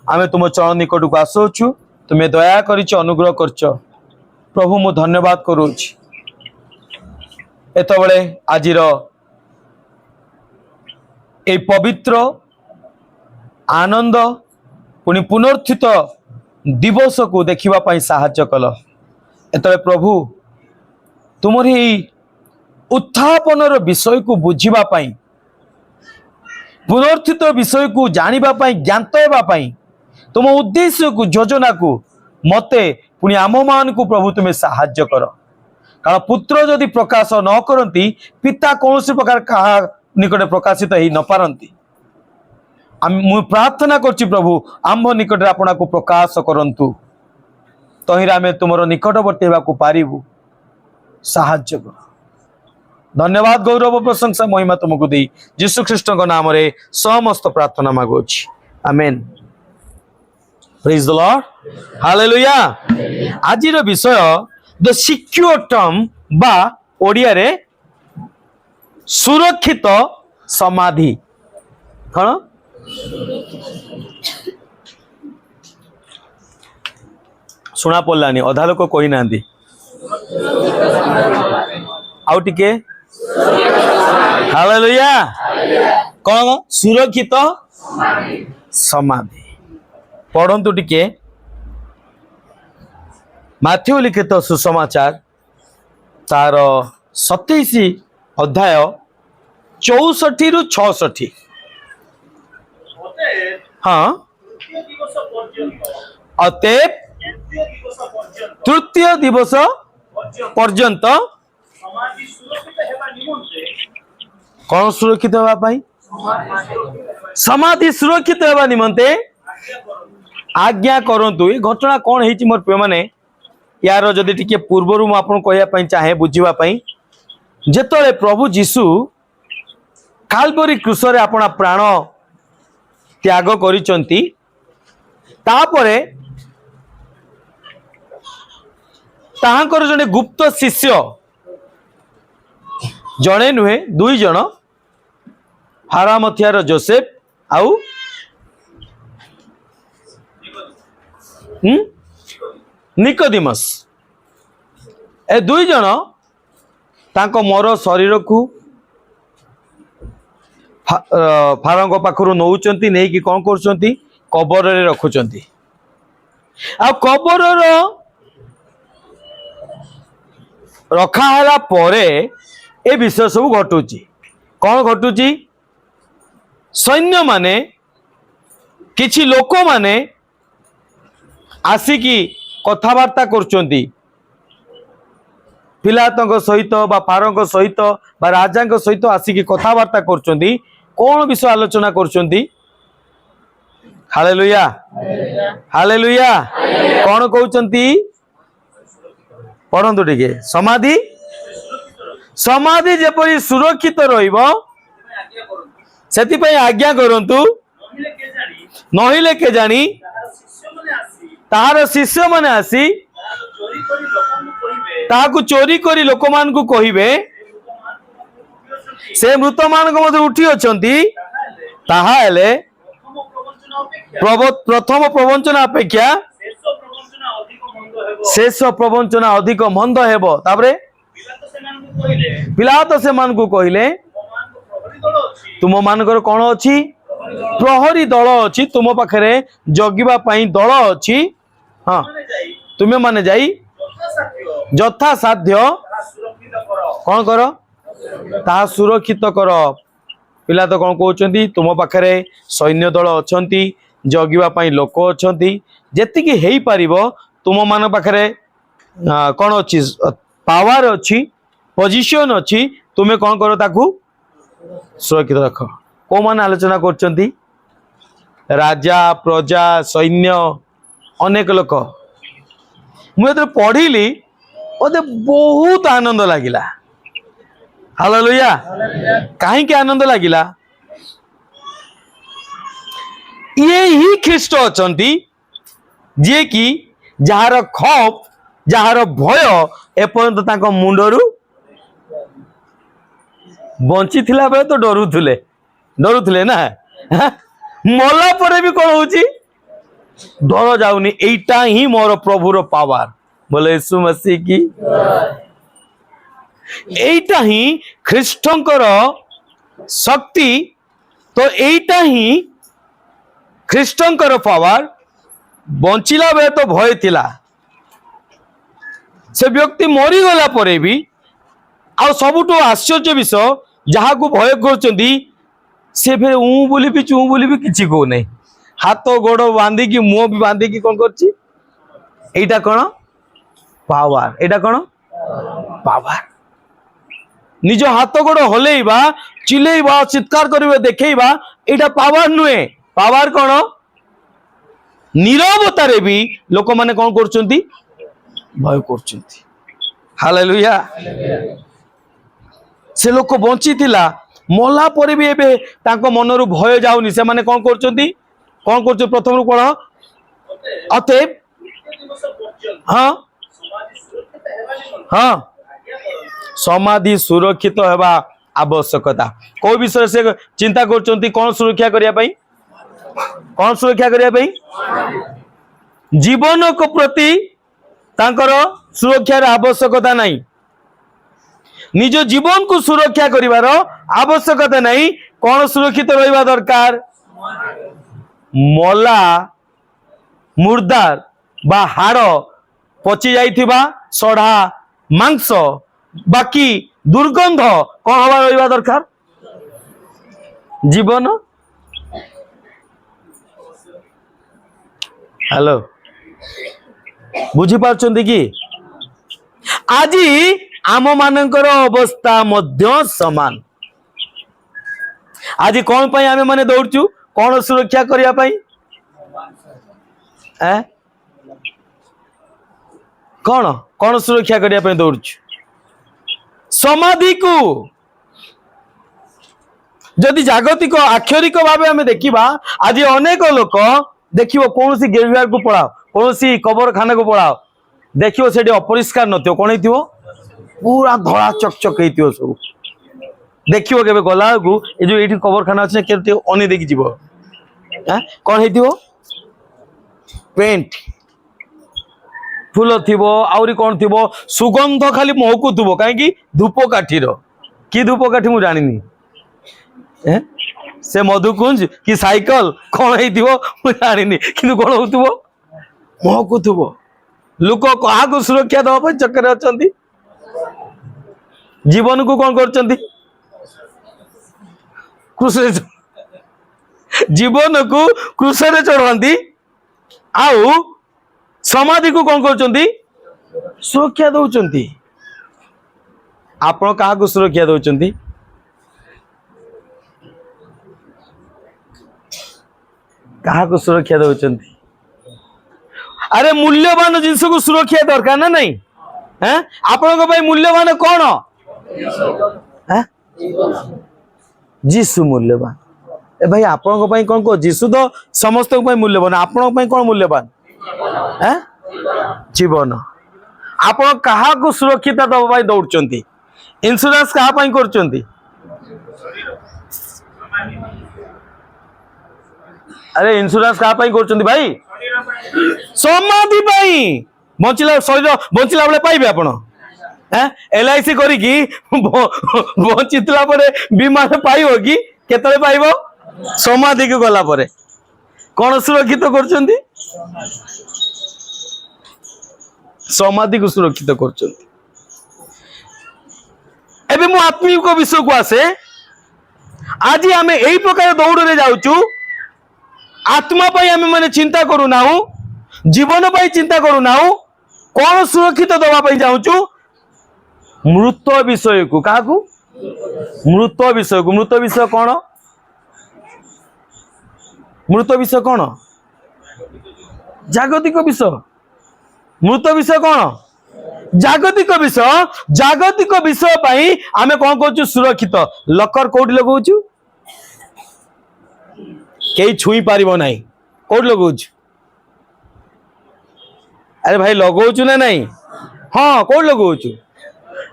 आमे तुम चरण निकट को आसुछु तुम्हें दया करिछ अनुग्रह करछ प्रभु मु धन्यवाद करूछि एतबेले आजिर ए पवित्र आनंद पुनि पुनर्थित दिवस को देखिबा पई साहाय्य कल एतबेले प्रभु तुमरी उत्थापनर विषय को बुझिबा पई पुनर्थित विषय को जानिबा पई ज्ञात हेबा पई तुम उद्देश्य को योजना को मते पुनि आम मान को प्रभु तुम्हें साहाय्य कर कारण पुत्र जदि प्रकाश न करती पिता कौन प्रकार कहा निकट प्रकाशित ही न पारती मु प्रार्थना करछि प्रभु आम्भ निकट आपना को प्रकाश करंतु तहिरे आमे तुमरो निकटवर्ती हेबा को पारिबु साहाय्य कर धन्यवाद गौरव प्रशंसा महिमा तुमको दी यीशु ख्रीष्ट नाम रे समस्त प्रार्थना मागुछि amen praise the Lord hallelujah आजिर विषय द सिक्योर टर्म बा ओडिया रे सुरक्षित समाधि कौन शुणा पड़लानी अधा लोक कही ना आउ टिके हालेलुया कौन सुरक्षित समाधि पढ़ंतु टिके माथ्यू लिखित सुसमाचार तार 27 अध्याय 64 रु 66 हाँ अतएव तृतीय दिवस पर्यंत कौन सुरक्षित होगा पाई समाधि सुरक्षित होगा निमंते आज्ञा करंतु ये घटना कौन है मोर प्रिय माने यार जदि टिके पूर्वरु मु आपन कहया पई चाहे बुझिबा पई जेतले प्रभु जीशु काल्वरी क्रूस रे अपना प्राण त्याग करिसंती तापरे ताहांकर जने गुप्त शिष्य जणे नुहे दुई जण हारामथियार जोसेफ आउ निकोदिमस ए दुई जण तांको मोर शरीर को फारंग पाखरु नौचंती नहीं कि कौन करचंती कबर रे रखुचंती आ कबर रखा हला परे ए विषय सब घटुची कौन घटुची सैन्य माने किछि लोक माने आसिकी कथबार्ता करचंती पिलातंक सहित बा फारंक सहित बा राजांक सहित आसिकी कथबार्ता करचंती कौन विषय आलोचना करचंती हालेलुया हालेलुया कौन कहउचंती पढ़ंतु टिके समाधि समाधि जेपरि सुरक्षित रहिबो सेति पई आज्ञा करंतु नहिले के जानी ताहार शिष्य माने आसी ताहाकु चोरी करी लोक मान को कहिबे से मृत मान को मध्य उठी अछंती ताहा हेले प्रथम प्रवंचना अपेक्षा शेष प्रवंचना अधिक मंद हेबो तापरे पिलातो से मान को कहिले तुम मानकर कौन अछि प्रहरी दल अछि तुम पाखरे जगिबा पई दल अछि हाँ तुम्हें माने जाई यथा साध्य कौन कर ता सुरक्षित कर पिला तो कौन कहउचंती तुम पाखरे सैन्य दल अछंती जगिबा पई लोक अछंती जेतिकी हेई पारिबो तुम मान पाखरे कौन अछि पावर अछि पोजीशन अछि तुम्हें कौन करो ताकू सुरक्षित रख को मान आलोचना करचंती राजा प्रजा सैन्य अनेक लोक मुझे पढ़िली मते बहुत आनंद लागिला हालेलुया कहीं के आनंद लागिला ये ही ख्रीष्ट अछंती जे कि जहार खौफ जहार भय एपर्यंत तांको मुंडरू बंची थिला बेले तो डरुथुले ना मला परे भी कौन होची डर जाऊनी एटा ही मोर प्रभुर पावर बोले यीशु मसीह की एटा ही ख्रीष्टंकर शक्ति तो एटा ही ख्रीष्टंकर पावर बंचिला बेले तो भय थिला से व्यक्ति मरी गला परे भी आ सबुठु आश्चर्य विषय जहाँ को भय कर से फिर ऊ बोली भी चू बोली भी किसी को नहीं हाथ गोड़ बांधिकी मुह भी बांधिकी कौन कर कौन पावर एटा कौन पावर निज हाथ गोड़ हलैबा चिल्लैबा चित्कार करिवे देखैबा एटा पावर नुहे पावर कौन नीरवतारे भी लोक माने कौन करचंती भय करचंती हालेलुया से लोक बंची थिला मला परे भी एबे तांको मनरु भय जाउनी से माने कौन करचंती प्रथम रु कोन अतएव हाँ हाँ समाधि सुरक्षित हेबा आवश्यकता कोई विषय से चिंता करचंती कौन सुरक्षा करिया पई कौन सुरक्षा करिया पई जीवन को प्रति तांकर सुरक्षार आवश्यकता नहीं निज जीवन को सुरक्षा करिवार आवश्यकता नहीं कौन सुरक्षित रहिबा दरकार मला मुर्दार बा हाड़ पचि जाइथिबा सढ़ा मांस बाकी दुर्गंध कौन हवा रहिबा दरकार जीवन हेलो बुझी पार्छन्ति कि आज आम मानकर अवस्था मध्य समान आज कौन पाई आमे माने दौड़चु कौन सुरक्षा करिया पाई कौन कौन सुरक्षा करिया पाई दौड़चु समाधि को जदि जागतिक आक्षरिक भाव आम देखा आज अनेक लोक देखियो कौन सी गिरविहार को पढ़ाओ कौन सी कबर खाना को पढ़ाओ देखियो सेठी अपरिष्कार नथियो कौन हेतियो पूरा धड़ा चकचक हेतियो सब देखियो केबे गला को ए जो एठी कबर खाना अछि केते अने देखि जीवो कौन हेतियो पेंट फूल थिबो आउरी कौन थिबो सुगंध खाली महकु थिबो काहे कि धूप काठीर की धूप काठी मु जानिनी से मधुकुंज कि साइकल कौन हेतिबो मु जानिनी किंतु कौन होतबो महकु थिबो लोक कहा को सुरक्षा दवा पर चक्कर अछंती जीवन को कौन करचंती क्रूसरे जीवन को क्रूसरे चढ़ांती आउ समाधि को कौन करचंती सुरक्षा दउचंती आपण कहा को सुरक्षा दउचंती कहा को सुरक्षा दउचंती अरे मूल्यवान जिनस को सुरक्षा दरकार ना नहीं हैं आपण को मूल्यवान कौन जीसु मूल्यवान ए भाई आपण को कौन को जीसु तो समस्त को मूल्यवान आपण को कौन मूल्यवान हैं जीवन आपण कहा को सुरक्षित दबा दौड़चंती इंश्योरेंस कहा पई करचंती अरे इंश्योरेंस कहा पई करचंती भाई समाधि पाई बंचिला शरीर बंचिला बेले पाइबे आपण एलआईसी करिकी बंचितला परे बीमा पाइबो कि केतले पाइबो समाधि को गला परे कोन सुरक्षित करचंती समाधि को सुरक्षित करचंती एबे मु आत्मिक विषय को आसे आज आमे एई प्रकार दौड़ रे जाउचू आत्मा पाई आमे माने चिंता करू नाउ जीवन पाई चिंता करू नाउ कौन सुरक्षित दवा पाई जाउचू मृत विषय को काहा को मृत विषय कौन मृत विषय कौन जागतिक विषय मृत विषय कौन जागतिक विषय पाई आमे कौन करचू सुरक्षित लकर कोठी लगाउचू कई छुई पारिबो नहीं कोठी लगाउचू अरे भाई लगाउचू ना नहीं हाँ कोठी लगाउचू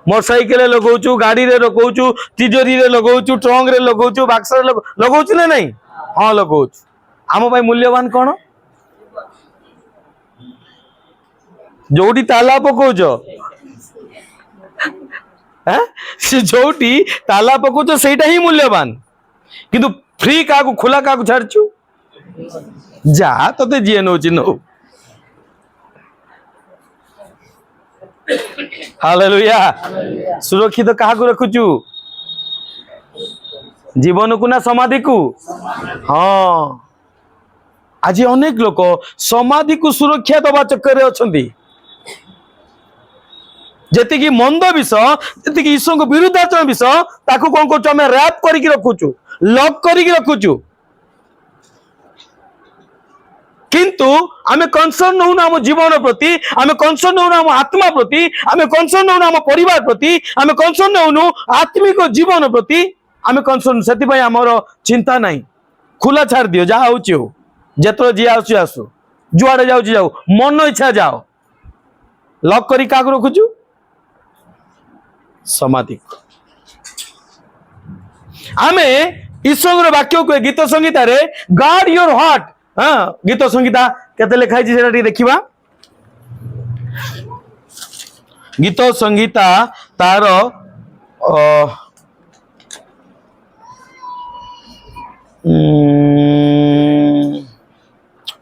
मोटरसाइकिल लगाउचू गाड़ी रे लगाउचू तिजोरी रे लगाउचू ट्रंक रे लगाउचू बक्स रे लगाउचू ना नहीं हाँ लगाउचू आम भाई मूल्यवान कौन जोटी ताला पकाउछ से जोटी ताला पकाउछ सेटा ही मूल्यवान किंतु फ्री का खुला का छाड़चु जा तते जी नौची नौ हालेलुया सुरक्षित तो कहा रखुचु जीवन को ना समाधि को हाँ आज अनेक लोक समाधि को सुरक्षा दबा चक्कर अछंती जेतिकी मंद विष जेतिकी ईश्वर को विरुद्धाचरण विष ताकू कौन कर आम रैप करके रखुचु लॉक करके रखुचु किंतु आमे कंसर्न होना आम जीवन प्रति आमे कंसर्न होना आम आत्मा प्रति आमे कंसर्न होना आम परिवार प्रति आमे कंसर्न होनु आत्मिक जीवन प्रति आमे कंसर्न सेति पई हमर चिंता नहीं खुला छाड़ दियो जा होची हो जेतो जी आसु आसु जुआड़े जाऊ जाऊ मन इच्छा जाओ लॉक करी का रखुचु समाधि आमे ईश्वर वाक्य को गीत संगीता रे गार्ड योर हार्ट हाँ गीत संगीता केते लिखाई छी सेटा देखिबा गीत संगीता तार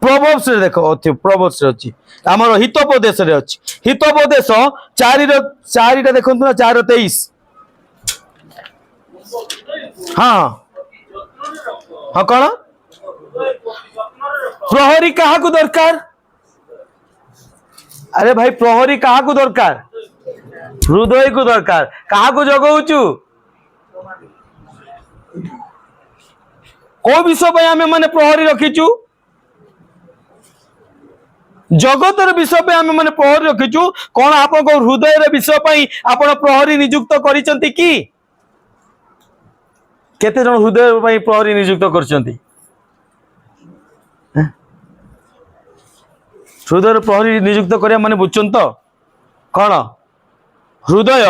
प्रभोस रे देखो प्रभोस रे अछि हमर हितोपदेश रे अछि हितोपदेश 4 देखंतु ना 4:23 हाँ हाँ कौन प्रहरी कहा को दरकार अरे भाई प्रहरी कहा को दरकार हृदय को दरकार कहा को जगौचु को विषय पे आमे माने प्रहरी रखिचु जगतर विषय पे आमे माने प्रहरी रखिचु कौन आपन को हृदय रे विषय पे आपन प्रहरी नियुक्त करिसंती की केते जन हृदय पे प्रहरी नियुक्त करचंती हृदय प्रहरी नियुक्त करिया माने बुझछन तो कौन हृदय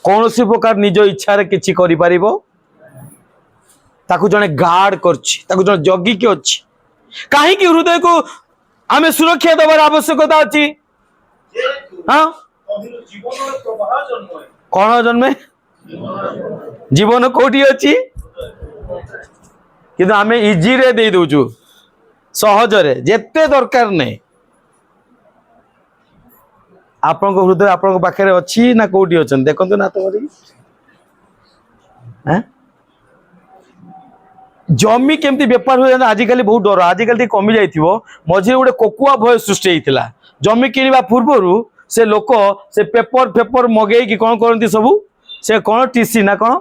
कौन सी प्रकार निज इच्छा रे किछि करि परिबो ताकू जने गार्ड करछि ताकू जने जगी के अछि काहे कि हृदय को आमे सुरक्षा देबार आवश्यकता अछि हां कौन जन्मे जीवन कोठी अछि किंतु आमे इजी रे दे दोछु सहज रे जेते दरकार नहीं आपन को हृदय आपन को पाखे अच्छी ना कोठी अछन देखंतु ना तो हैं जमी केमती व्यापार हो आजिकल बहुत डर आजिकल कमी जाइथिबो मझे गोटे कोकुआ भय सृष्टि होइतिला जमी किनिबा पूर्वरु से लोक से पेपर मगेई कि कोन करंती सबु से कोन टीसी ना कोन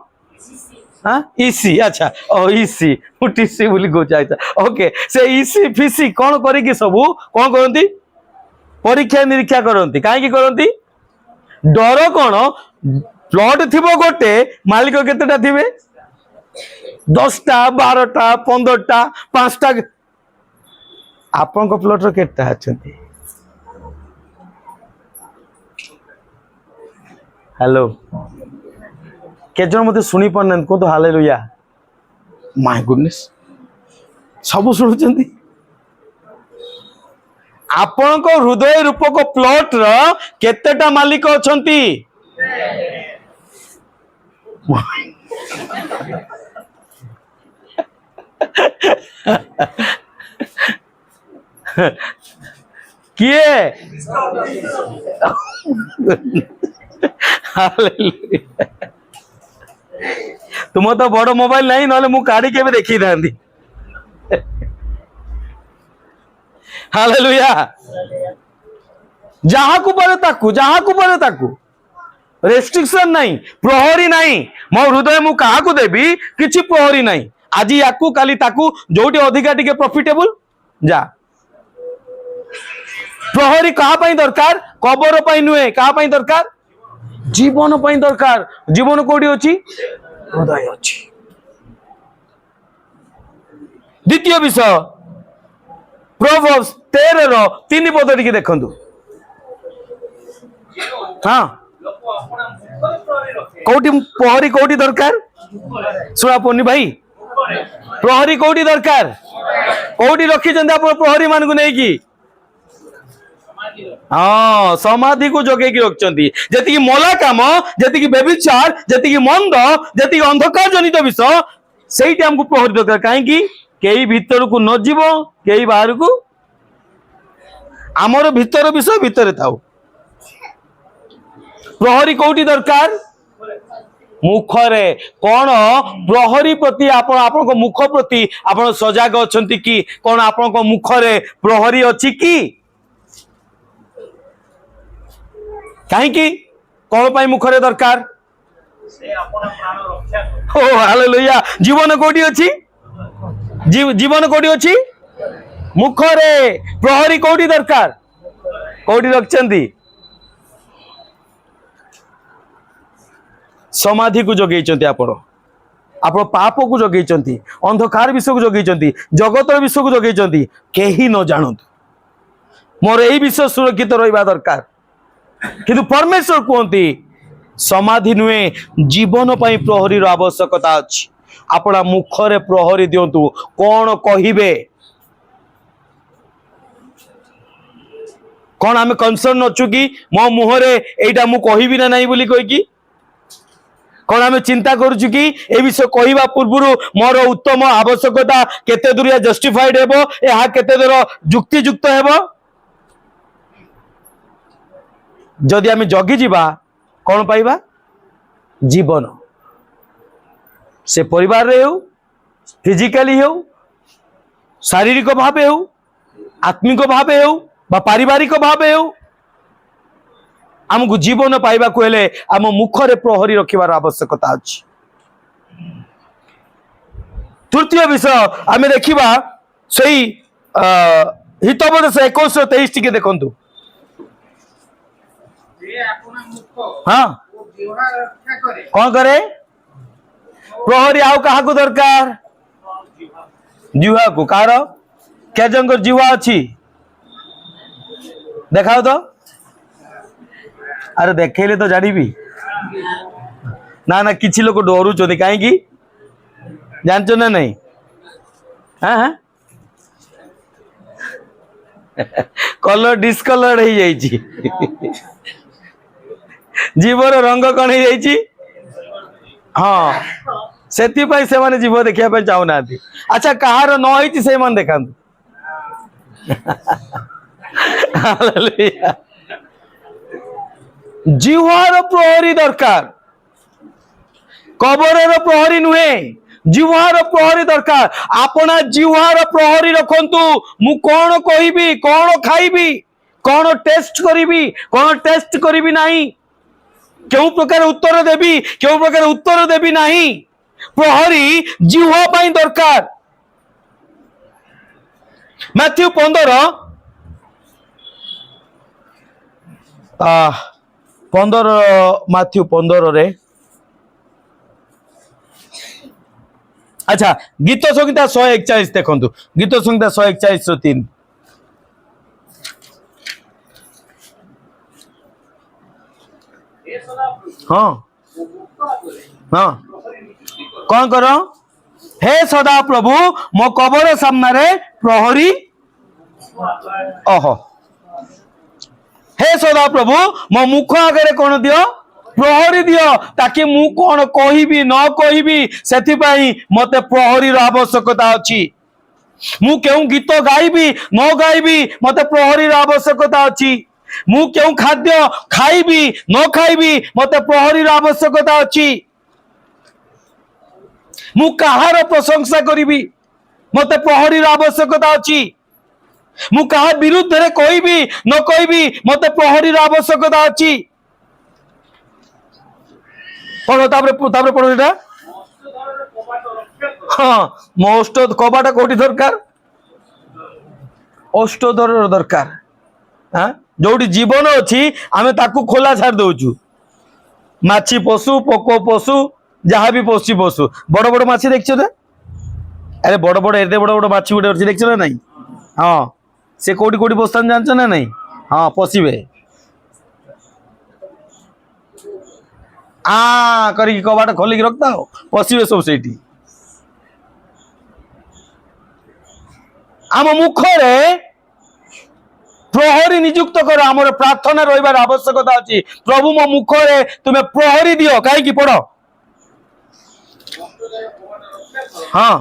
हाँ इसी अच्छा ओ इसी टीसी बोली को चाहता ओके से इसी फीसी कौन करी सबू कौन करती परीक्षा निरीक्षा करती कहीं करती डर कौन प्लॉट थी गोटे मालिक केतेटा थिबे 10टा 12टा 15टा 5टा आपन को प्लॉट रो केटा अछंती हेलो केजन मते सुनी पारन को तो हालेलुया माय गुडनेस सब सुनुचंती आपन को हृदय रूपक प्लॉट रो केतेटा मालिक अछंती किए हालेलुया तुम तो बड़ मोबाइल नहीं ना मु काढ़ी के देखी था हालेलुया जहाँ को परे ताकू रेस्ट्रिक्शन नहीं प्रहरी नहीं मो हृदय मु कहा को देबी किछि प्रहरी नहीं आज याकू काली ताकू जोटी अधिका टिके प्रॉफिटेबल जा प्रहरी कहा पई दरकार कबर पई नुए कहा पई दरकार जीवन पई दरकार जीवन कोडी अछि हृदय अछि द्वितीय विषय प्रोवर्ब्स 13 रो 3 पद टिके देखंतु हां कोटी प्रहरी कोटी दरकार सुना पोनी भाई प्रहरी कोटी दरकार कोटी रखी जंदा प्रहरी मान को नहीं की हाँ समाधि को जगे रखिंट जी मला कम जी बेविचार जी मंद जी अंधकार जनित विषय से आमको प्रहरी दरकार कहीं कई भीतर को न जीव कई बाहर को आमर भीतर विषय भीतर था प्रहरी कौटी दरकार मुखरे कौन प्रहरी प्रति आपण मुख प्रति आपण सजग अच्छा कि कौन आपण मुखरे प्रहरी अच्छी कि कहीं कौन पाई मुखरे दरकार ओ हालेलुया जीवन कोठी अछि जीवन कोठी अछि मुखरे प्रहरी कोठी दरकार कोठी रखचंदी समाधि को जगेइचंती आपण आपण पाप को जगेइचंती अंधकार विषय को जगेइचंती जगतर विषय को जगेइचंती केही न जानत मोर एही विषय सुरक्षित रहिबा दरकार किंतु परमेश्वर कहते समाधि नुहे जीवन पाई प्रहरी आवश्यकता अच्छी अपना मुखरे प्रहरी दिंतु कौन कहिबे कौन आम कनसर्न अच्छु कि मो मुहरे एटा मु कहिबी ना नहीं बोली कहि कौन आम चिंता करूछु कि ए विषय कहवा पूर्व मोर उत्तम आवश्यकता केते दूर जस्टिफाइड हेबो या केते दूर युक्तियुक्त हेबो जदि आम जगी जीवा कौन पाइबा जीवन से परिवार रे हो फिजिकली हो शारीरिक भावे हो आत्मिक भावे हो बा पारिवारिक भावे हो आमको जीवन पाइबा को हेले आम मुखरे प्रहरी रखिबार आवश्यकता अछि तृतीय विषय आम देखिबा सही हितोपदेश 21:23 टिके देखंतु हाँ कौन करे प्रहरी आउ कहा को दरकार जीवा को कार क्या जंगर जीवा अच्छी देखाओ तो अरे देखेले तो जानिबी ना ना किछि लोक डरू चोदी काहे की जानचो ना नहीं हाँ हाँ कलर डिस्कलर हो जाइए जीवर रंग कौन हो जाइए हाँ से जीव देखा चाहूना अच्छा कहार न होती से देखा जीवार प्रहरी दरकार कबर प्रहरी नुहे जीवार प्रहरी दरकार आपना जीवार प्रहरी रखंतु मु कौन कहबी कौन खाइबी कौन टेस्ट करी नहीं क्यों प्रकार उत्तर देवी क्यों प्रकार उत्तर देवी नहीं प्रहरी जीवा पाई दरकार मैथ्यू 15 मैथ्यू 15 रे अच्छा गीत संहिता 141 देखंतु गीत संहिता 141:3 हाँ हाँ कौन करो हे सदा प्रभु मो कबर सामने प्रहरी ओहो हे सदा प्रभु मो मुख आगे कौन दियो प्रहरी दियो ताकि मु कौन कहबी न कहबी से मते प्रहरी आवश्यकता अच्छी मु क्यों गीत गाइबी न गाइबी मते प्रहरी आवश्यकता अच्छी मु क्यों खाद्य खाइबी न खाइबी मते प्रहरी आवश्यकता अच्छी मु कहार प्रशंसा करिबी मते प्रहरी आवश्यकता अच्छी मु कहा विरुद्ध रे कहबी न कहबी मते प्रहरी आवश्यकता अच्छी पढ़ो तापरे पढ़ो एटा हाँ मोस्ट कबाटा कोठी दरकार अष्टोधर दरकार हाँ जोटी जीवन अच्छी आमे ताकू खोला छाड़ दउचु माछी पशु पोको पशु जहाँ भी पशु पशु बड़ बड़ माछी देखछ ना अरे बड़ बड़ एते बड़ बड़ माछी गोटे अच्छी देखछ ना नहीं हाँ से कोटी कोटी बसतान जानछ ना नहीं हाँ पशिबे आ करी कबाट खोलिक रखता हो पशिबे सब सेठी आम मुखरे प्रहरी नियुक्त कर आमर प्रार्थना रही आवश्यकता अच्छी प्रभु मो मुखरे तुम्हें प्रहरी दियो कहीं पढ़ हाँ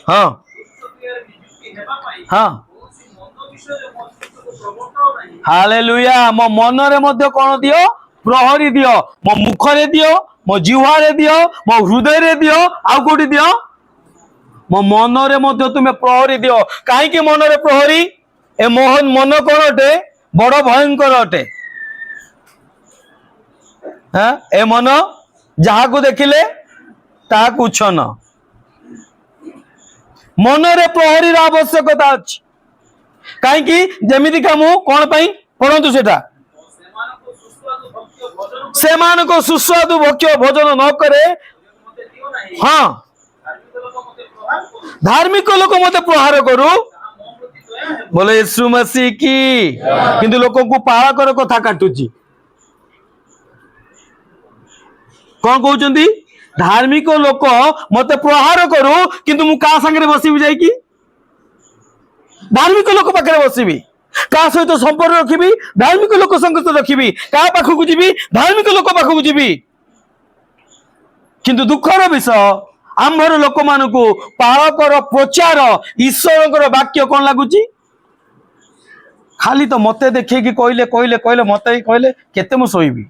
हाँ हाँ हालेलुया मो मनरे मध्य कौन दियो प्रहरी दियो मो मुखरे दियो मो जिह्वारे दियो मो हृदय दियो आउ कोठी दियो मो मनरे मध्य तुम्हें प्रहरी दियो कहीं मनरे प्रहरी ए मोहन मन कौन अटे बड़ भयंकर अटे हाँ ए मन जहा को देखिले ताकू छन मनरे प्रहरी आवश्यकता अच्छी कहीं जमीती का मु कौन पाई पढ़ंतु सेटा सेमान को सुस्वादु भक्ष्य भोजन न करे हाँ धार्मिक लोक मत प्रहार करू बोले यीशु मसीह की किंतु लोक को पालकर कथा काटुची कौन कहउचंदी धार्मिक लोक मत प्रहार करू किंतु मु का संगे बसिबी जाई की धार्मिक लोक पाखे बसबी क्या सहित संपर्क रखी धार्मिक लोक संगत रखी क्या पाखक जी धार्मिक लोक पाखक जी किंतु दुखर विषय आम्भर लोक मान पालकर प्रचार ईश्वर वाक्य कौन लगुच खाली तो मत देखे कहले कहले कहले मत कहले केते मु सोईबी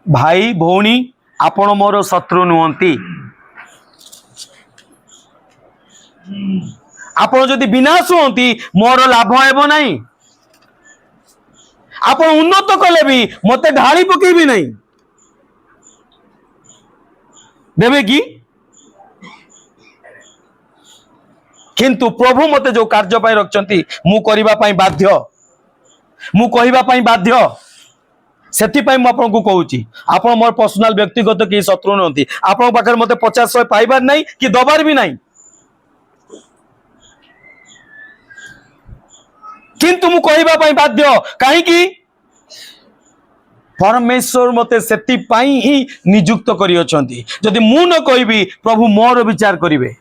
भाई भौणी आपण मोर शत्रु नुहंती आपण जदि विनाश होती मोर लाभ हेबो नहीं आपण उन्नत कले भी मते ढाली पकेबी नहीं देवे की किंतु प्रभु मते जो कार्य पाई रखचंती मु करिबा पाई बाध्य मु कहिबा पाई बाध्य सेति पाई मु आपन को कहूची आपण मोर पर्सनल व्यक्तिगत की शत्रु नहंती आपण पाखर मते 50 पाइबार नहीं कि दबार भी नहीं किंतु मु कहिबा पाई बाध्य कहीं परमेश्वर मते सेति पाई ही नियुक्त करि अछंती जदि मु न कहबी प्रभु मोर विचार करिवे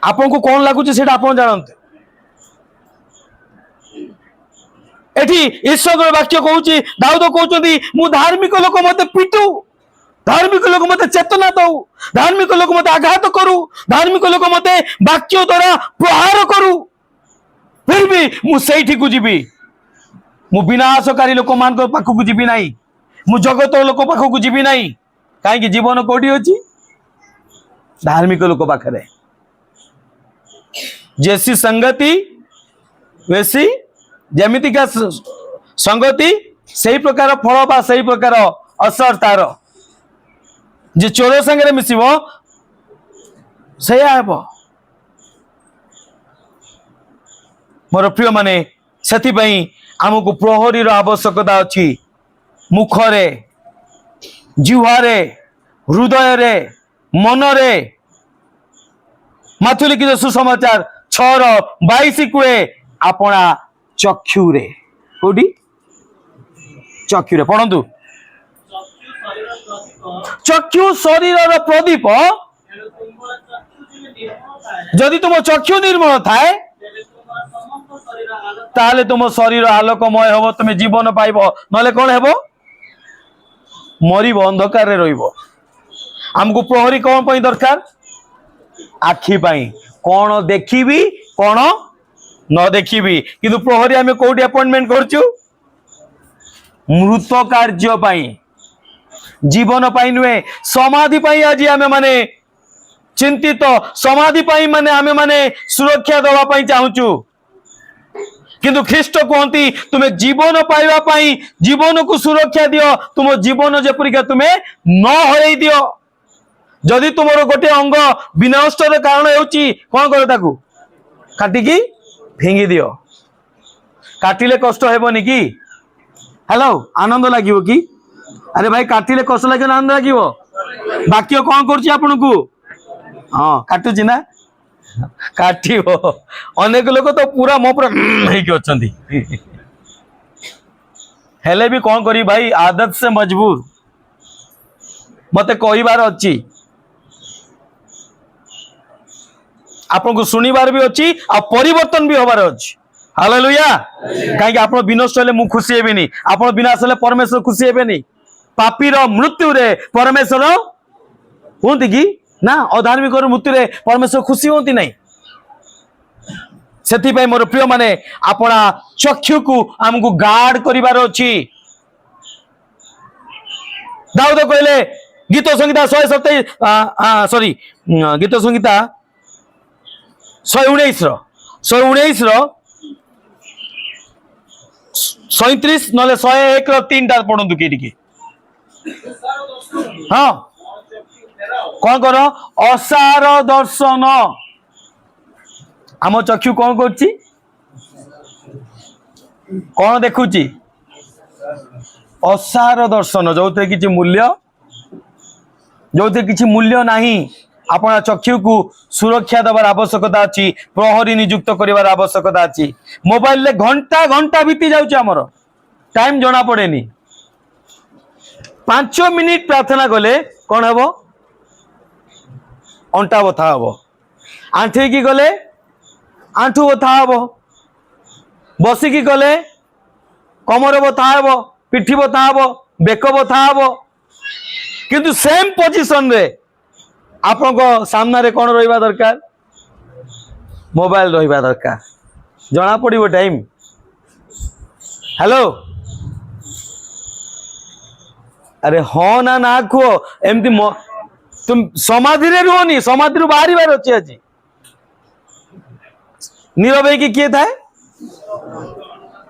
आपन को कोन लागुची सेटा आपन जानते एठी ईश्वर वाक्य कहूची दाऊद कहउचंदी मु धार्मिक लोक मते पिटू धार्मिक लोक मते चेतना दो धार्मिक लोक मते आघात करू धार्मिक लोक मते वाक्य द्वारा प्रहार करू फिर भी मु सेठी को जीवी मु विनाशकारी लोक मान पाखक जीवी नहीं मु जगत लोक पाखक जीवी नहीं कहीं जीवन कोठी अछि धार्मिक लोक पाखरे जैसी संगति वैसी जमिति का संगति सही प्रकार फल बा सही प्रकार असर तार जे चोर संगे मिसिब से मोर प्रिय माने से आमको प्रहरी आवश्यकता अच्छी मुखरे जिह्वारे हृदय मनरे माथु लिखित सुसमाचार 6:22 कुए आपणा चक्षुरे कोडी चक्षुरे पढ़ंतु चक्षु शरीर प्रदीप जदि तुम चक्षु निर्मल थाए ताले तुम शरीर आलोकमय होबो तुम जीवन पाइबो नले कोन हेबो मरिबो अंधकार रे रहिबो हमको प्रहरी कोन पई दरकार आखि पई कोन देखिबी कोन न देखिबी किंतु प्रहरी आमे कोडी अपॉइंटमेंट करछु मृत कार्य पई जीवन पाई नुहे समाधि पाई आज आमे माने चिंतित समाधि पाई माने आमे माने सुरक्षा दवा पाई चाहूचु किंतु ख्रीष्ट कहती तुम्हें जीवन पाइबा पाई जीवन को सुरक्षा दियो तुम जीवन जेपरिका तुम्हें न हरई दियो जदि तुमर गोटे अंग विनष्टर कारण होची कोन करे ताकू काटिकी फिंगी दियो काटिले कष्ट हेबनी कि हेलो आनंद लागिवो कि अरे भाई काटिले कष्ट लागे आनंद लागिवो वाक्य कौन करछि आपन को हां काटुछि ना काटिबो अनेक लोक तो पूरा मो पूरा हेकि अछंती हेले भी कौन करी भाई आदत से मजबूर मते कहिबार अछि आपको शुणिबार भी अच्छी आ परिवर्तन भी हबार अच्छी। हालेलुया। कहीं आप विनष्ट हेले मु खुशी हेबिनी, आप विनाश हेले परमेश्वर खुशी हेबेनी। पापीर मृत्यु रे परमेश्वर होती कि ना, अधार्मिक मृत्यु रे परमेश्वर खुशी होती नहीं। से मोर प्रिय माने अपना चक्षु को आमको गार्ड करिवार अछि। दाऊद कहले गीत संहिता 127 सॉरी गीत संहिता 119 37 नले 101 3 टा पढ़ंतु के हाँ कौन कर असार दर्शन आम चक्षु कौन कर कौन देखुची असार दर्शन जो किसी मूल्य नहीं। अपना चक्षु को सुरक्षा देवार आवश्यकता अच्छी, प्रहरी नियुक्त कर आवश्यकता अच्छी। मोबाइल घंटा घंटा बीती जामर टाइम जना पड़े 5 मिनिट प्रार्थना कले कौन हम अंटा बथा हम, आंठी गले आंठू बथा हम, बसिकी गले कमर बथा हम, पिठी बथा हम, बेक बथा हम। किंतु सेम पोजिशन रे आपण सामना रे कौन रहा दरकार, मोबाइल रहा दरकार, जना पड़ो टाइम। हेलो अरे हाँ ना ना कह एमती तुम समाधि रे रुहनी, समाधि रू बाहर अच्छे आज। नीरव कि किए थाए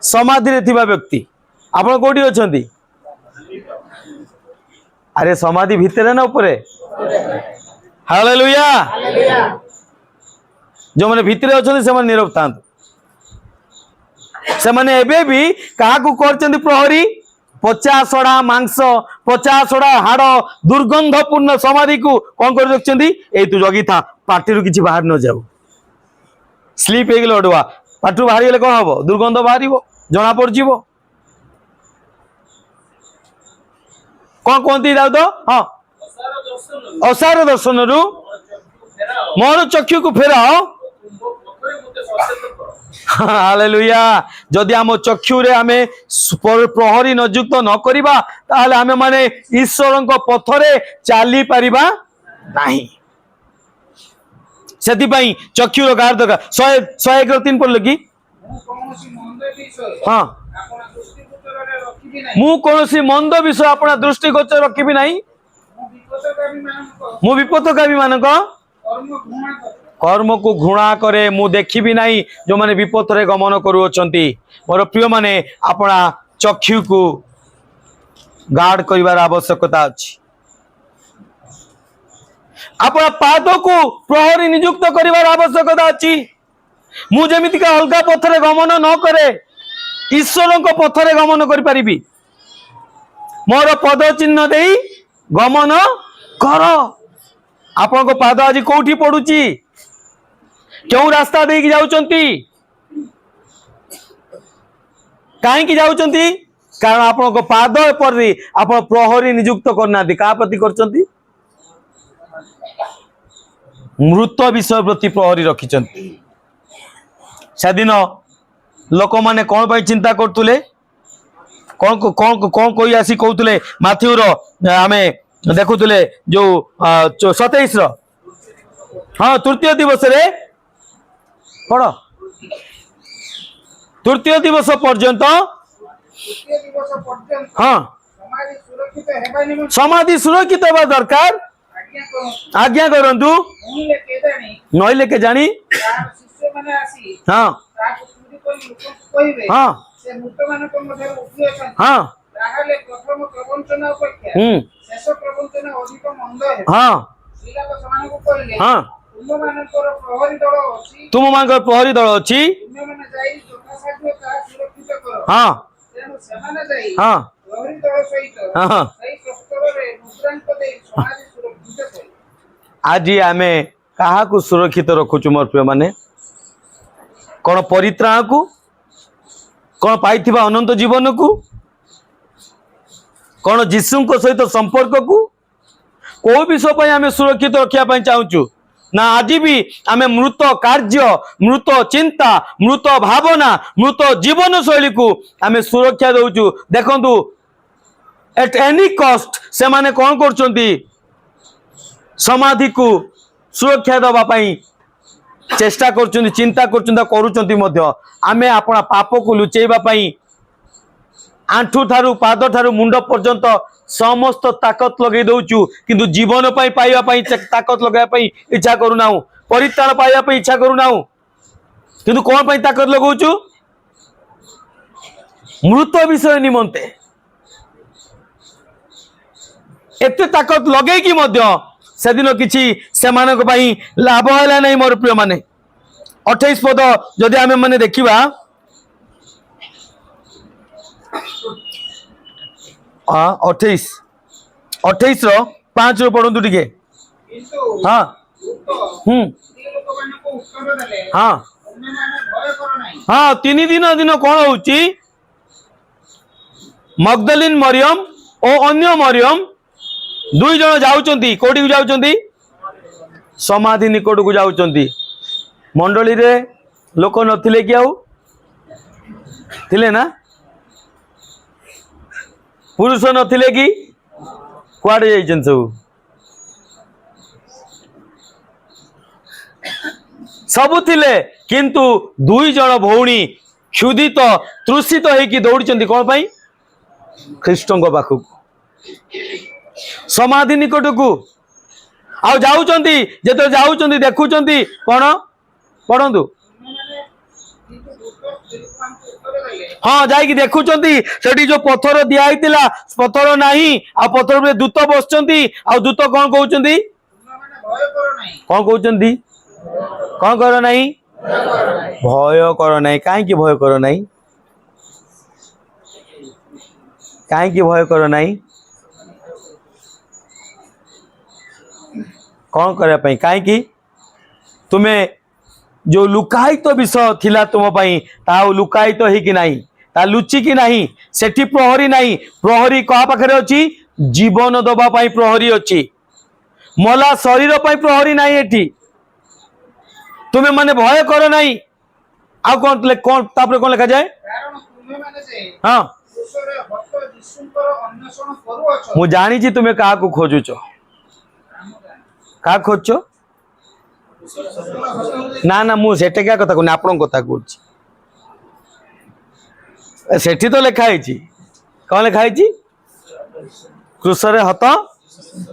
समाधि रे थिबा व्यक्ति आप कोठी अछंती? अरे समाधि भितर ना ऊपर। हालेलुया। जो मैंने भितर अछंती से माने नीरव था, से माने एबे भी कहा को करचंती प्रहरी 50 मांस 50 हाड़ दुर्गंधपूर्ण समाधि को कौन कर रखिंट ए तू जगी था पार्टी किसी बाहर न जाऊ। स्लीप हो गले अड़ुआ पार्टी बाहर गले कौन हम दुर्गंध बाहर जना पड़ कौन कहती दाऊद हाँ असार दर्शन रु मोर चक्षु को फेराओ। हालेलुया। जदि आम चक्षु रे आमे प्रहरी नियुक्त न करिबा ताहले आमे माने ईश्वर पथरे चली पारिबा नहीं। सेति पई चक्षुर गार दरकार। 101 पढ़ल कि हाँ मु कोनोसी मंद विषय अपना दृष्टिगोचर रखिबी नहीं। मु विपदकामी मानक कर्म को घृणा करे मु देखी नहीं जो माने विपद रे गमन करुअछंती। मोर प्रिय माने अपना चक्षु को गार्ड करिवार आवश्यकता अछि। अपना पाद को प्रहरी नियुक्त करिवार आवश्यकता अछि। मु जेमिति का अलगा पथरे गमन न करे ईश्वर को पथरे गमन करि परिबी। मोर पद चिन्ह देई गमन कर। आपन को पाद आज कोठी पडुची, क्यों रास्ता देकी जाउचंती, कहीं जाउचंती? कारण आपन को पाद पर आप प्रहरी नियुक्त करना क्या प्रति करचंती? मृत विषय प्रति प्रहरी रखिचंती। सेदिन लोक माने कौन पाई चिंता करतुले कौन कौन कौन कोई आसी कहतुले माथ्यू रो आमे देखुतुले जो 27 रो हाँ तृतीय दिवस रे पढ़ तृतीय दिवस पर्यंत हाँ समाधि सुरक्षित होगा दरकार। आज्ञा करंतु नइले के जानी हाँ हाँ हाँ हाँ तुम मान प्रहरी दल अच्छी हाँ हाँ आज आमे कहा को सुरक्षित रखुचु मोर प्रिय माने कौन परित्राण को कौन पाई अनंत जीवन को कौन जीशु सहित संपर्क को विषय आम सुरक्षित रखापी चाहूँ ना आज भी आम मृत कार्य मृत चिंता मृत भावना मृत जीवन शैली को आम सुरक्षा दौचु देखु एट एनी कॉस्ट से माने कौन कर समाधि को सुरक्षा दवाई चेष्टा कर चिंता करें आपण पाप को लुचेवाई आंठू ठारू पाद ठारू मुंड पर्यंत समस्त ताकत लगे दौचु किंतु जीवन पाइबा ताकत लगाई इच्छा करूना परित्राण पाइबा इच्छा करूना किंतु कौन पाई ताकत लगाऊचु मृत विषय निमंते एते ताकत लगे कि से दिन किसी से लाभ है नहीं मोर प्रिय माने 28 पद जदि आम मैंने देखा 28 5 पढ़ु टे हाँ हाँ हाँ 3 दिन कौन हो मगदलीन मरियम और अन्य मरियम 2 जन जाउचंती कोठी को जाउचंती समाधि निकट को जाउचंती मंडली रे लोक नथिले कि आउ थिले ना पुरुष नथिले कि कुआडे जाइछन सब थिले किंतु 2 जन भौणी क्षुधित तृषित होइकी दौड़ी कौन पाई ख्रीष्टों पाखु समाधि निकट को आउ जाउचंती जेतो जाउचंती देखुचंती कौन पढ़ंतु हाँ जाइकी देखुचंती सेठी जो पत्थर दिया हितिला पत्थर नाही आ पत्थर पे दूत बसचंती आ दूत कौन कहउचंती कौन कहउचंती कौन करो नाही भय करो नाही काहे की भय करो नाही काहे की भय करो नाही कौन करे पई काहे की तुम्हें जो लुकायित विषय थिला तुम पई ता लुकायित ही कि नाही ता लुचि कि नाही सेठी प्रहरी नाही प्रहरी कहा पाखरे अछि जीवन दबा पई प्रहरी अछि मला शरीर पई प्रहरी नाही एठी तुम्हें माने भय करो नाही आ कौन तापर कौन लिखा जाए हाँ मु जानी छी तुम्हें कहा को खोजुछ का खोज ना ना मु सेटे क्या कथा कहूँ आपण कथा कहूँ सेठी तो लिखाई कौन लिखाई क्रूसरे हत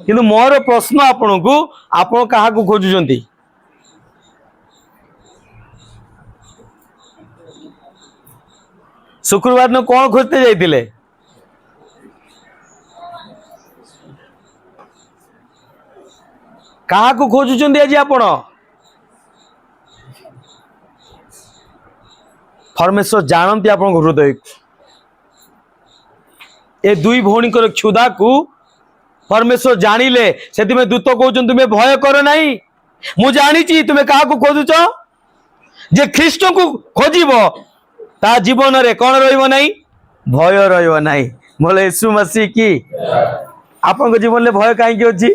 किंतु मोर प्रश्न आपण को आपण क्या खोजुंट शुक्रवार न कौन खोजते जाइए क्या खोजुंट आज आपण परमेश्वर जानती आप हृदय ए 2 भौणी क्षुधा को परमेश्वर जानिले से दूत कहते तुम्हें भय कर नहीं मु जानी तुम्हें क्या खोजुच जे ख्रीष्ट को खोजिब ता जीवन रे कौन रहिबो नहीं भय रहिबो नहीं बोले यीशु मसीह की आपन जीवन में भय कहीं अच्छी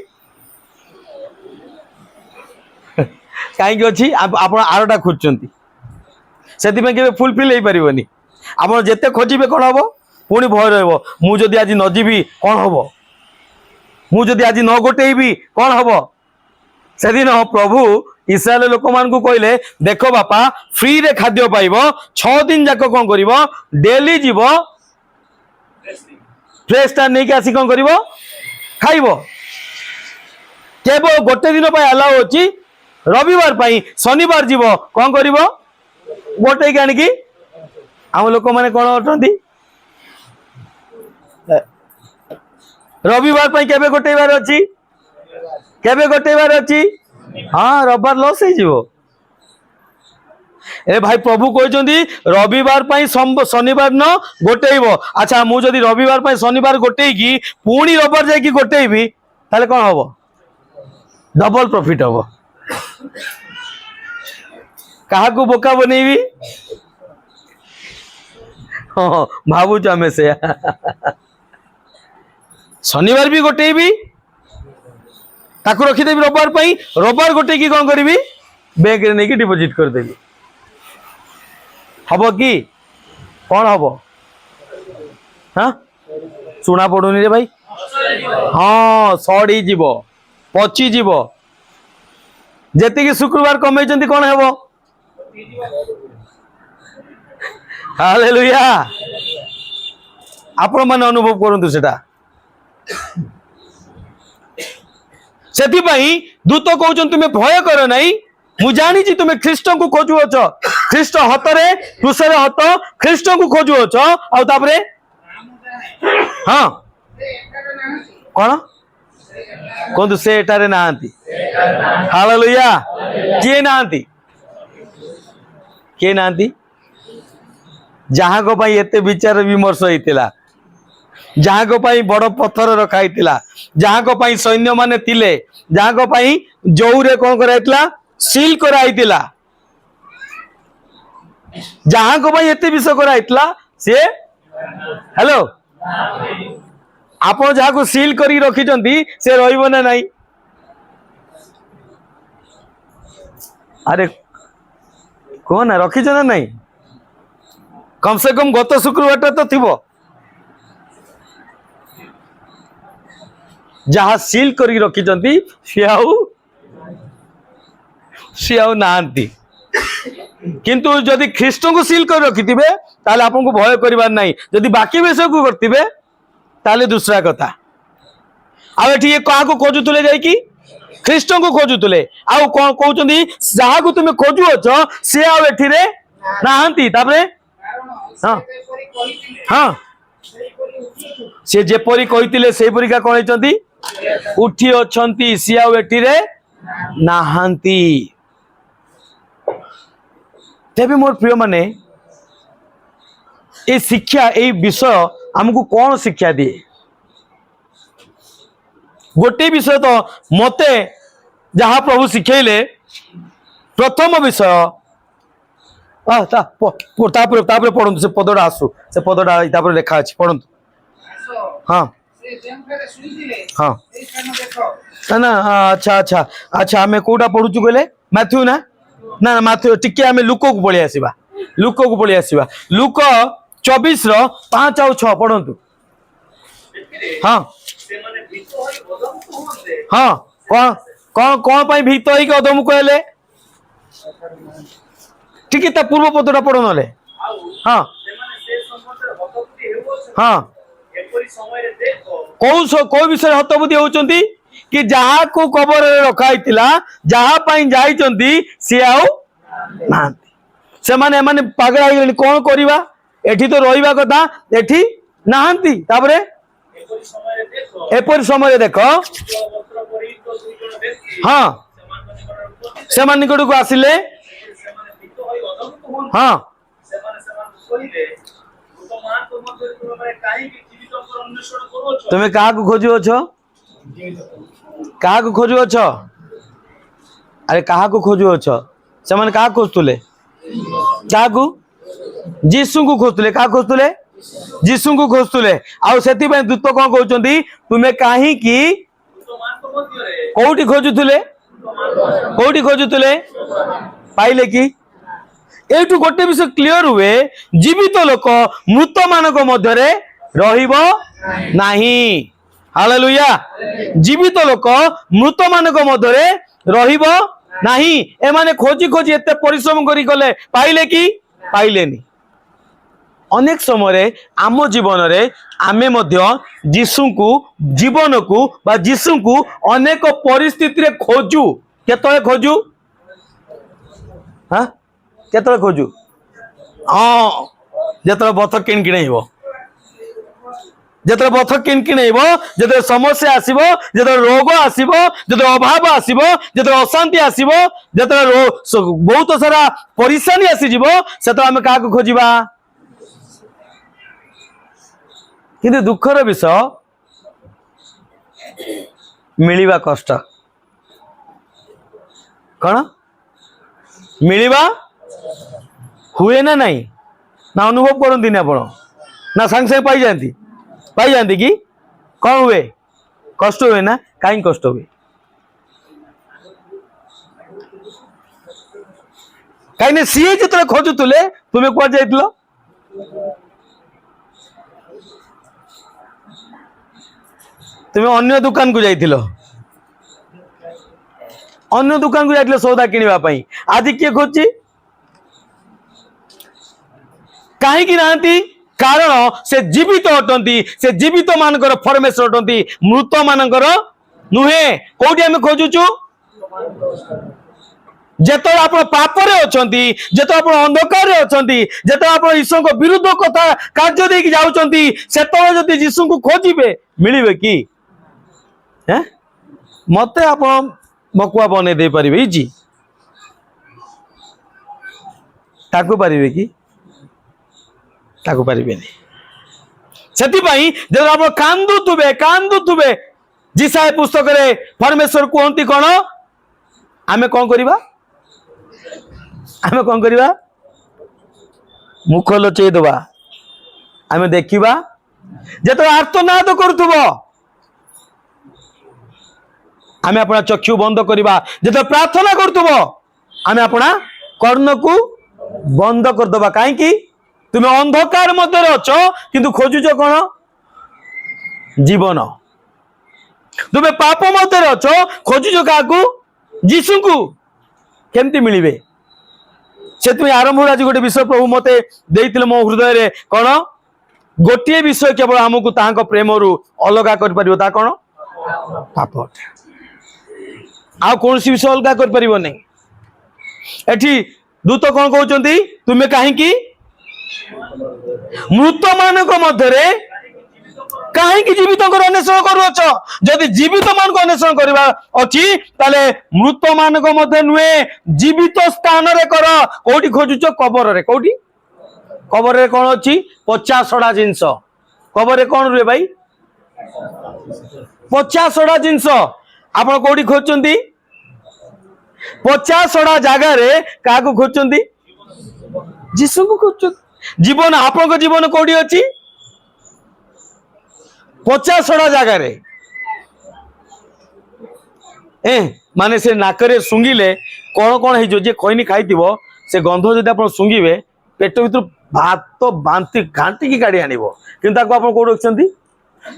कहीं अच्छी आप आरटा खोजुंट से फुलफिल हो पारनी आप जिते खोजे कौन हम पुणी भय रही आज न जीवी कौन हम मुझे आज न गोटेबी कौन हम से दिन प्रभु इस्राएल लोक मान को कहले देख बापा फ्री रे खाद्य पाइब 6 दिन जाक कौन कर डेली जीव फ्रेशटा नहीं आसी कौन कर खाइब केवल गोटे दिन अलाउ अच्छी रविवार पाई शनिवार जीव कौन कर गोटे की आणिकी आम लोक मैंने कौन अटंती रविवार पाई केबे गोटेबार अच्छी केबे गोटेबार अच्छी हाँ रविवार लॉस हो ए भाई प्रभु कहते रविवार पाई शनिवार न गोटेब अच्छा मुझे रविवार पाई शनिवार गोटेकी पुणी रविवार जाकि गोटेबी ताले कौन हम डबल प्रॉफिट हम कहा को बोका बनैबी हाँ भावुच आम से शनिवार भी गोटेबी ताकू रखिदेवी रविवार पाई रविवार गोटे की कौन करी बैंक रे नहीं डिपोजिट करदेवी हम कि कौन हम हाँ शुणा पड़ुनी रे भाई हाँ सड़ी जीव पची जीव जेतिकी शुक्रवार कमेइचंती कौन हेबो हालेलुया आपण माने अनुभव करंतु सेटा सेति पई दूत कहउचन तुमे भय कर नाही मु जानी छी तुमे ख्रीष्ट को खोजु अछ ख्रीष्ट हतरे क्रूसरे हत ख्रीष्ट को खोजु अछ आ तापरे हां कोन कोन से एटारे नांती हालेलुया के नांती जहाँ को पाई एते विचार विमर्श होइतिला जहाँ को पाई बड़ पत्थर रखा होइतिला जहाँ को पाई सैन्य माने थिले जहाँ को पाई जौरे कोन कराइतिला सील कराइतिला जहाँ को पाई एते विषय कराइतिला से हेलो आपण जहाँ को सील करी रखिचंती से रहिबो ना नाही अरे कौन रखी ना नहीं कम से कम गत शुक्रवार तो थी जहाँ सील करी रखी सी आउ नांती किंतु जदि ख्रीष्ट को सील कर रखि ताले आपन को भय करिवार नहीं जदि बाकी विषय को करथिबे ताले दूसरा कथा आ एठी कहा को खोजुतले जाई कि ख्रीष्ट को खोजुतले आ कोन कहउचंदी जहा को तुमे खोजु अछ से आ एठी रे नाहंती तापरे हां हां से जेपरी कहितिले सेही परिका कोन हेचंती उठी अछंती से आ एठी रे नाहंती तेबे मोर प्रिय माने ए शिक्षा ए विषय हमको कौन शिक्षा दिए गोटे विषय तो मते जहाँ प्रभु शिखेले प्रथम विषय पढ़ु से पदटा आसु से पदटा लेखा अच्छी पढ़ु हाँ हाँ ना अच्छा अच्छा अच्छा आम कौटा पढ़ुचु कहले मैथ्यू ना ना मैथ्यू टिके आम लुक को पलि आसवा लुक को पलि आसवा लुक 24:5 और 6 पढ़ु हाँ हाँ कौन कौन कौन पाई भीत होई अधम कहले ठीक ता पूर्व पदटा पढ़ नले हाँ हाँ कौ विषय हतबुद्धि होचंती कि जहाँ को कबर रखाई जहाँ पाई जाइचंती सी आउ नांती से माने माने पागल आइले कौन करिवा एठी तो रहिबा कथा एठी नाहंती तापरे एपरि समय देख हाँ से मान निकट को आसिले हाँ तुम्हें कहा को खोजु अछो कहा को खोजु अछो अरे कहा को खोजु अछो से माने कहा खोजतुले कहा को जीसु को खोजतुले कहा खोजतुले जीसु को खोजतुले आउ सेति पय दूत कोन कहउचंदी तुमे काहे की कोउठी खोजुतुले पाइले कि एठू गोटे विषय क्लियर हुए जीवित लोक मृत मानक मध्यरे रहिबो नाही हालेलुया जीवित लोक मृत मानक मध्यरे रहिबो नाही एमाने खोजी खोजी एते परिश्रम करी गले पाइले कि पाइलेनी अनेक समय आम जीवन रे आमे मध्य जीसु को जीवन को बा जीसु को अनेक परिस्थिति रे खोजु केतळे खोजु हाँ केतळे खोजु हाँ जेतळे बथ किन किणैबो जेतळे बथ किन किणैबो जेतळे समस्या आसीबो जेतळे रोग आसीबो जेतळे अभाव आसीबो जेतळे अशांति आसीबो जेतळे बहुत सारा परेशानी आसी जीवो सेतळे आमे काको खोजिबा किंतु दुखर विषय मिलिबा कष्ट कौन मिलिबा हुए ना नहीं ना अनुभव करती ना आपण ना सांग सांग पाई जाती कि कौन हुए कष्ट हुए ना कहीं कष्ट हुए कहीं सी जो खोजुले तुम्हें कुआ जाइल तुम्हें अन्य दुकान को जाइल अन्य दुकान को जाइल सौदा किणवाई आज किए खोजी कहीं ना कारण से जीवित अटंती से जीवित मानकर फॉर्मेशन अटंती मृत मानकर नुहे कोठी आम खोजुचु जेत आप पापर अच्छा जेत आप अंधकार अच्छा जेत आप यीशु को विरुद्ध कथा कार्य देकी जाउचंती सेतबे जदि यीशु को खोजिबे मिलिबे कि हैं मते आप मकुआ बने दे परिबे जी ताकू परिबे कि ताकू परिबे नहीं सेति पई जब आप कांदुथुबे जिसाय पुस्तक रे परमेश्वर कहती कौन आमे कौन करिबा आमे कौन करिबा मुख लचेई दबा आमे देखिबा जेतो आर्तनाद करूथबो आमे अपना चक्षु बंद करिबा जेतो प्रार्थना करूथबो आमे अपना कर्ण को बंद कर दबा काहे कि तुमे अंधकार मध्य अछ किंतु खोजुछ कौन जीवन तुमे पाप मध्य अछ खोजुछ काकू यीशु को केमती मिलिबे से तुम आरंभ आज गोटे विषय प्रभु मते देइतिले मो हृदय रे कौन गोटे विषय केवल हमको तांको प्रेम रु अलगा कर परिबो ता कौन पाप आ कौन सी विषय अलगा कर परिबो नहीं एठी दूत कौन कहउचंती तुमे काहे की मृत मानक मध्य कहीं जीवित अन्वेषण करुच जदि जीवित मान को अन्वेषण करवा अच्छी ताले मृत मानक मध्य नुहे जीवित स्थान रे कर कोठी खोजुच कबर रे कोठी कबर रे कौन अच्छी पचा सड़ा जिनस कबर रे कौन रुए भाई पचा सड़ा जिनस आप कोठी खोजती पचा सड़ा जगह रे क्या खोजती जीसु को खोज जीवन आपन जीवन कोठी अच्छी पचा सड़ा जगार माने से नाकरे सुंगिले कौन कौन हो खैनी खाई से गंध जब आप सुंगे पेट भर भात बांति घाटी की गाड़ी आनब कि कौट रखिंट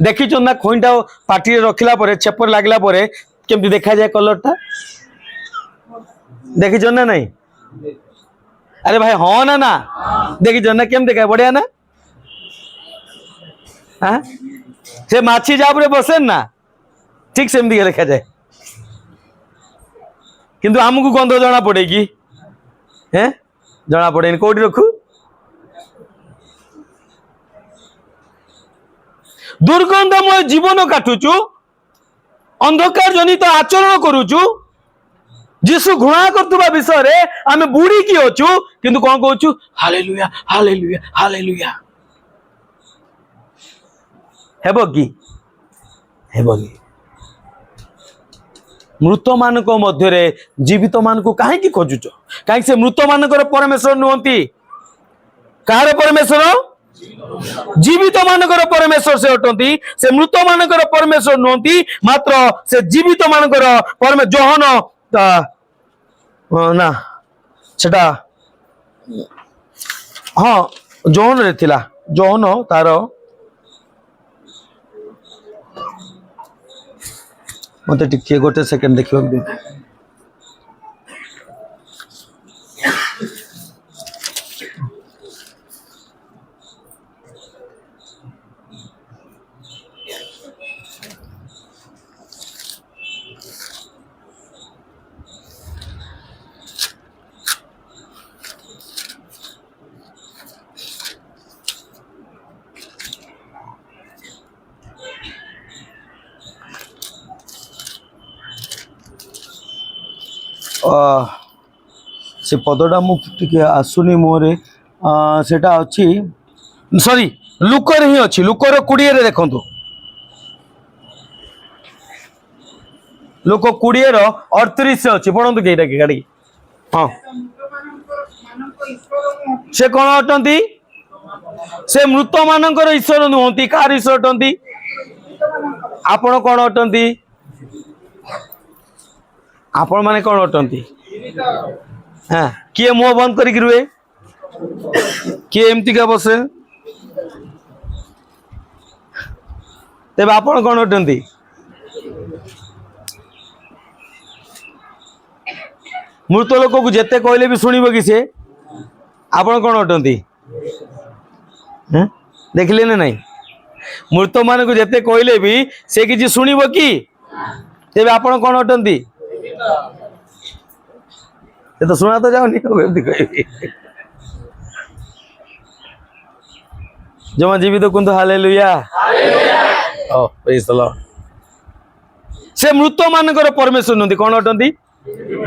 देखी ना खैटा पार्टी रखला छेपर लगला केमती देखा जाए कलर टा देखी ना नहीं अरे भाई हाँ ना देखी ना केम देखा बढ़िया ना हाँ से माछी जाबरे बसे ना ठीक से देखा जाए किंतु हमको गंध जना पड़े कि हैं जना पड़े कोठी रखू दुर्गंधमय जीवन काटुचु अंधकार जनित आचरण करुचु जीसु घृणा करतुबा विषय रे आमे बुड़ी की अछु किंतु कोन कहउचु हालेलुया हालेलुया हालेलुया हेबो कि मृत मान मध्य जीवित मान को कहीं खोजुच कहीं से मृत मानकर परमेश्वर नुहति कहार परमेश्वर जीवित मानकर परमेश्वर से अटंती से मृत मानकर परमेश्वर नुहति मात्र से जीवित मानकर जोहन ना सेटा हाँ जोहन रे थिला जोहन तार मत टिके गोटे सेकेंड देखा दे से पदटा मुझे आसुनी मोहरे सेटा अच्छी सॉरी लुकर ही अच्छी लुकर 20 रे देखंतु लोक 20 रो 38 से अच्छी पढ़ंतु केटा के गाड़ी हाँ से कौन अटंती से मृत मानकर ईश्वर नुहति कार ईश्वर अटंती आपण कौन अटंती आपण माने कौन अटंती हाँ किए मुह बंद करिक रुए किए एमती का बसे तेज आपण कौन अटंती मृत लोक को जिते कहले भी शुणव कि सी आपण कौन अटंती देखले ना नहीं मृत मान को जिते कहले भी से किसी शुणव कि तेज आपण कौन अटंती तो शुणा तो जाओनी जमा जीवित तो कुंतो hallelujah oh praise the Lord से मृत मानकर परमेश्वर नंदी कौन अटंती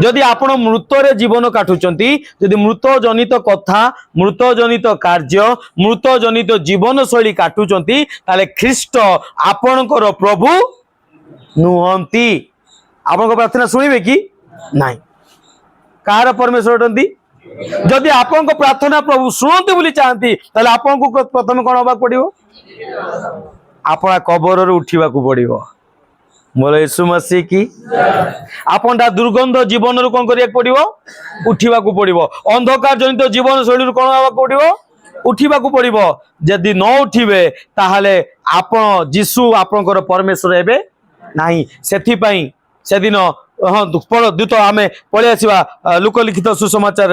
जदि आपण मृतरे जीवन काटुचंती जदि मृत जनित कथा मृत जनित कार्य मृत जनित जीवन शैली काटुचंती ताले ख्रीष्ट आपणकर प्रभु नुहंती आपण प्रार्थना सुनिबे कि नहीं कहार परमेश्वर अटंती जदि आपण प्रार्थना प्रभु शुणते बोली चाहती ताले आपण को प्रथम कौन हवा पड़ो आपना कबर उठा पड़ो बोले यीशु मसीह की आपण दुर्गंध जीवन रू कौन करिया पड़ो उठा पड़ो अंधकार जनित जीवन शैली कौन हवा पड़ो उठा पड़ो जदि न उठिबे ताहले आपण जीशु आपणकर परमेश्वर हेबे नाही सेथिपई सेदिन हाँ द्रुत आम पलि आसवा लोकलिखित सुसमाचार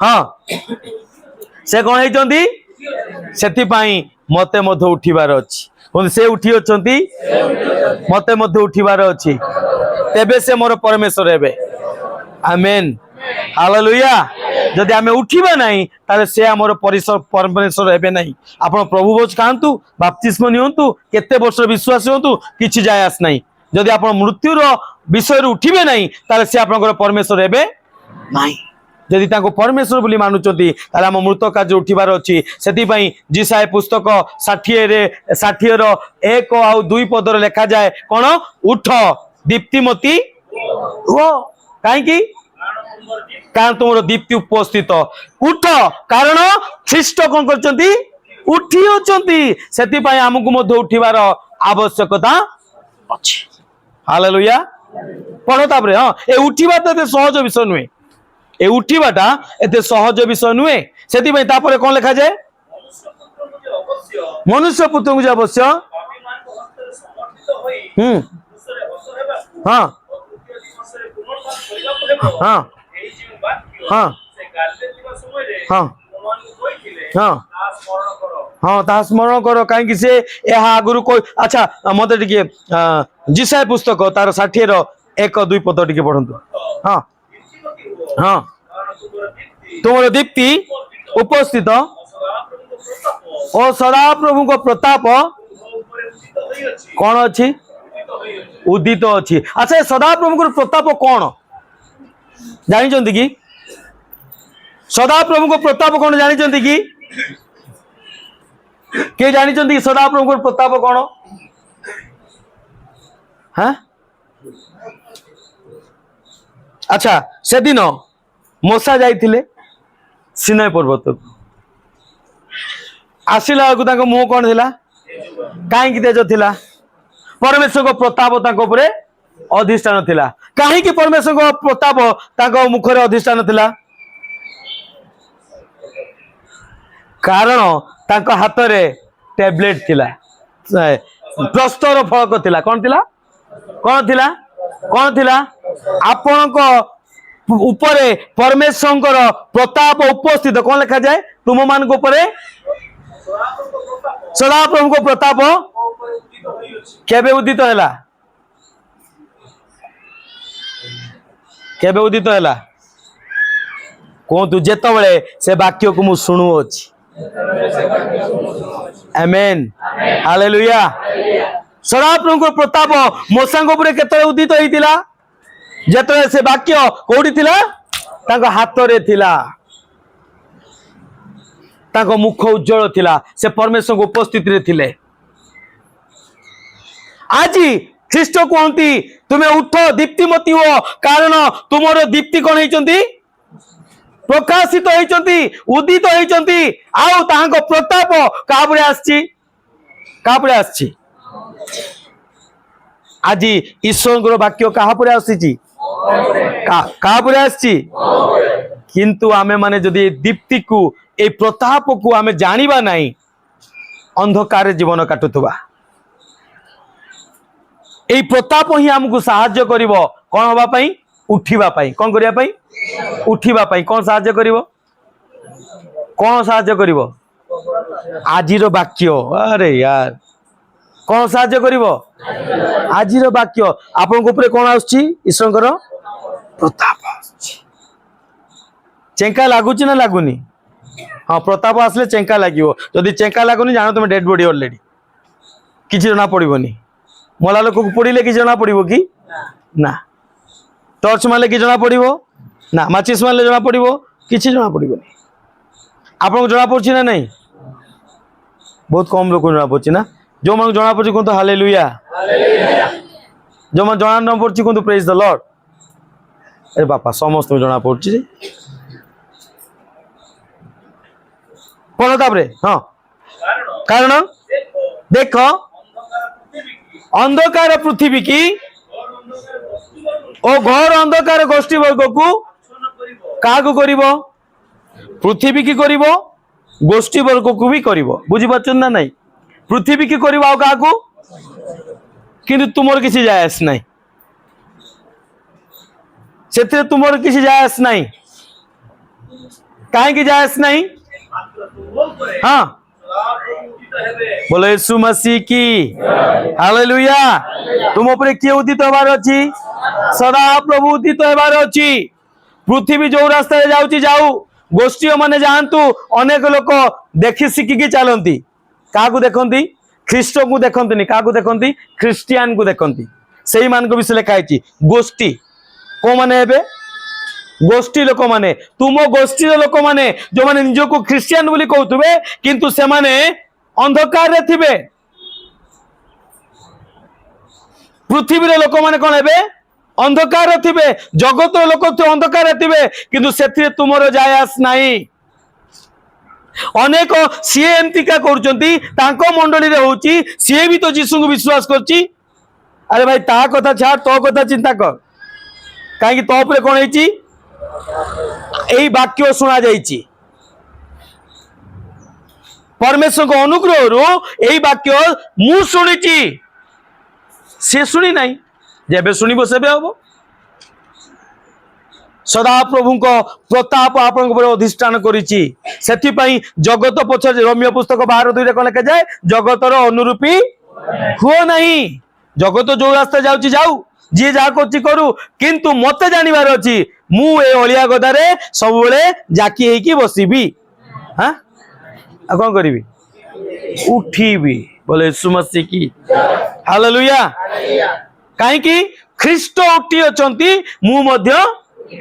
हाँ से कौन होती मते मध्य उठिबार अच्छी से उठी अच्छा मते मध्य उठिबार अच्छी तेबे से मोर परमेश्वर हेबे आमेन हालेलुया जदि आमे उठिबा नहीं ताले से हमर परमेश्वर हेबे नहीं आपण प्रभु बोझ खांतु बाप्तिस्म नियंतु केते वर्ष विश्वास होतु किछि जाय आस नहीं जदि आप मृत्युर विषय उठिबे नहीं ताले से आपनकर परमेश्वर हेबे नहीं जदि ताको परमेश्वर बोली मानुचंती ताले हम मृत कार्य उठिबार अछि सेति जिसाय पुस्तक 60 रो 1 और 2 पदर लिखा जाए कोन उठ दीप्तिमती हो काहे की कारण तुमरो दीप्ति उपस्थित उठ कारण ख्रीष्ट कोन करचंती उठी होचंती सेति हमकु मध्य उठिबार आवश्यकता अछि हालेलुया पढ़ो तापरे हाँ ए उठिबा तो सहज विषय नुहे ए उठिबाटा एते सहज विषय नुहे सेति पई तापरे कोन लिखा जाए मनुष्य पुत्र को अवश्य हाँ हाँ हाँ हाँ हाँ हाँ ता स्मरण कर कहीं से आगुरी कोई अच्छा मत जिसाय पुस्तक तार 60 रो 1 2 पद टिके पढ़ंतु हाँ हाँ तुमर दीप्ति उपस्थित और सदा प्रभु को प्रताप कौन अच्छी उदित अच्छी अच्छा सदा प्रभु को प्रताप कौन जानी कि सदा प्रभु को प्रताप कौन जानी कि के जानी सदा प्रभु को प्रताप कौन हाँ अच्छा से दिन मोसा जाइथिले सिनाई पर्वत आसिला को मुह कौन थिला कहीं तेज थिला परमेश्वर को प्रताप ताको उपरे अधिष्ठान थिला कहीं परमेश्वर को प्रताप ताको मुखरे अधिष्ठान थिला कारण ताको हाथ रे टैबलेट थिला प्रस्तर फलक थिला कौन थिला कौन थिला कौन थिला आपण को उपरे परमेश्वर प्रताप उपस्थित कौन लिखा जाए तुम मान को उपरे सदा प्रभु को प्रताप केबे उदित हैला केबे उदित हैला कहतु जेतबेले से वाक्य को मु सुनु अछि आमेन हालेलुया सदा प्रभु को प्रताप मोसा उपरे केतले उदित होइतिला जेतबेले से वाक्य कोठी थिला ताको हाथ रे थिला ताको मुख उज्जवल थिला से परमेश्वर को उपस्थित रे थिले आज ख्रीष्ट कहती तुम्हें उठ दीप्तिमती हो कारण तुमर दीप्ति कौन होती प्रकाशित होती उदित होती आउ ताहाको प्रताप काबरे आछि काबरे आछि आज ईश्वर वाक्य कहा पर आसी का पुरे आछि किंतु आमे माने जदि दीप्ति को ए प्रताप को आमे जानिबा नाही अंधकार जीवन काटुथुबा ए प्रताप ही हमको साहाय्य करिवो कोन होबा पई उठिबा पई कोन करिया पई उठिबा पई कोन साहाय्य करिवो कोन साहाय्य करिवो आजिरो वाक्य अरे यार कोन साहाय्य करिवो आजिरो वाक्य आपन ऊपर कोन आछि ईश्वरकर प्रताप आछि चेंका लागुची ना लागुनी हाँ प्रताप आसले चेंका लागिवो जदि चेंका लागुनी जानो तुम डेड बॉडी ऑलरेडी किछि जना पड़िबोनी मला लोक को पड़िले कि जना पड़िबो कि ना टॉर्च मारले कि जना पड़िबो ना माचिस मारले जना पड़िबो किछि जना पड़िबोनी आपन को जना पड़छि ना नहीं बहुत कम लोक जना पड़छि ना जो मन जना पड़छि कोन तो हालेलुया जो मन जना न पड़छि कोन तो प्रेज द लॉर्ड अरे बापा समस्त जना पड़छि पढ़ो हाँ कारण देख अंधकार पृथ्वी की ओ घोर अंधकार गोष्ठी वर्ग को क्या करिवो पृथ्वी की करिवो गोष्ठी वर्ग को भी करिवो बुझी पाछन ना नहीं पृथ्वी की करिवो आ का को किंतु तुमर किसी जायस नहीं सेते तुमर किसी जायस नहीं काहे की जायस नहीं हाँ बोले यीशु मसीह की हालेलुया तुम ऊपर किए उदित होबार अछि सदा प्रभु उदित होबार अछि पृथ्वी जो रास्ता रे जाउची जाऊ गोष्ठी माने जानतु अनेक लोक देखि सिखि की चलंती का को देखंती ख्रीष्ट को देखंती का को देखंती क्रिश्चियन को देखंती सेही मान को विषय लिखा है गोष्ठी को माने हेबे गोष्ठी लोक माने तुम गोष्ठी लोक माने जो माने निज को क्रिश्चियन बोली कहतुबे किंतु से माने अंधकार रे थिबे पृथ्वी रे लोक माने कोन हेबे अंधकार रे थिबे जगत रे लोक तो अंधकार रे थिबे किंतु सेथिरे तुमरो जायास नाही अनेक सीए एमती का करचंती तांको मंडली रे होची सीए भी तो यीशु को विश्वास करची अरे भाई ता कथा छाड़ तो कथा चिंता कर काहे कि तो ऊपर कोन हेची एई वाक्य सुना जाइची परमेश्वर को अनुग्रह रो एई वाक्य मु सुनिची से सुनी नहीं जेबे सुनिबो सेबे होबो सदा प्रभु को प्रताप आपन ऊपर अधिष्ठान करिची सेति पई जगत पछ रोमियो पुस्तक 12:2 रे कोन लिखा जाय जगतर अनुरूपी हो नहीं जगत जो रास्ता जाउची जाऊ जी जा कोची करू किंतु मते जानिबार अछि मु ए ओलिया गदारे सब बेले जाकी हेकी बसिबी हां आ कोन करिवि उठीबी बोले यीशु मसीह की हालेलुया काहे कि ख्रीष्ट उठी अछंती मु मध्य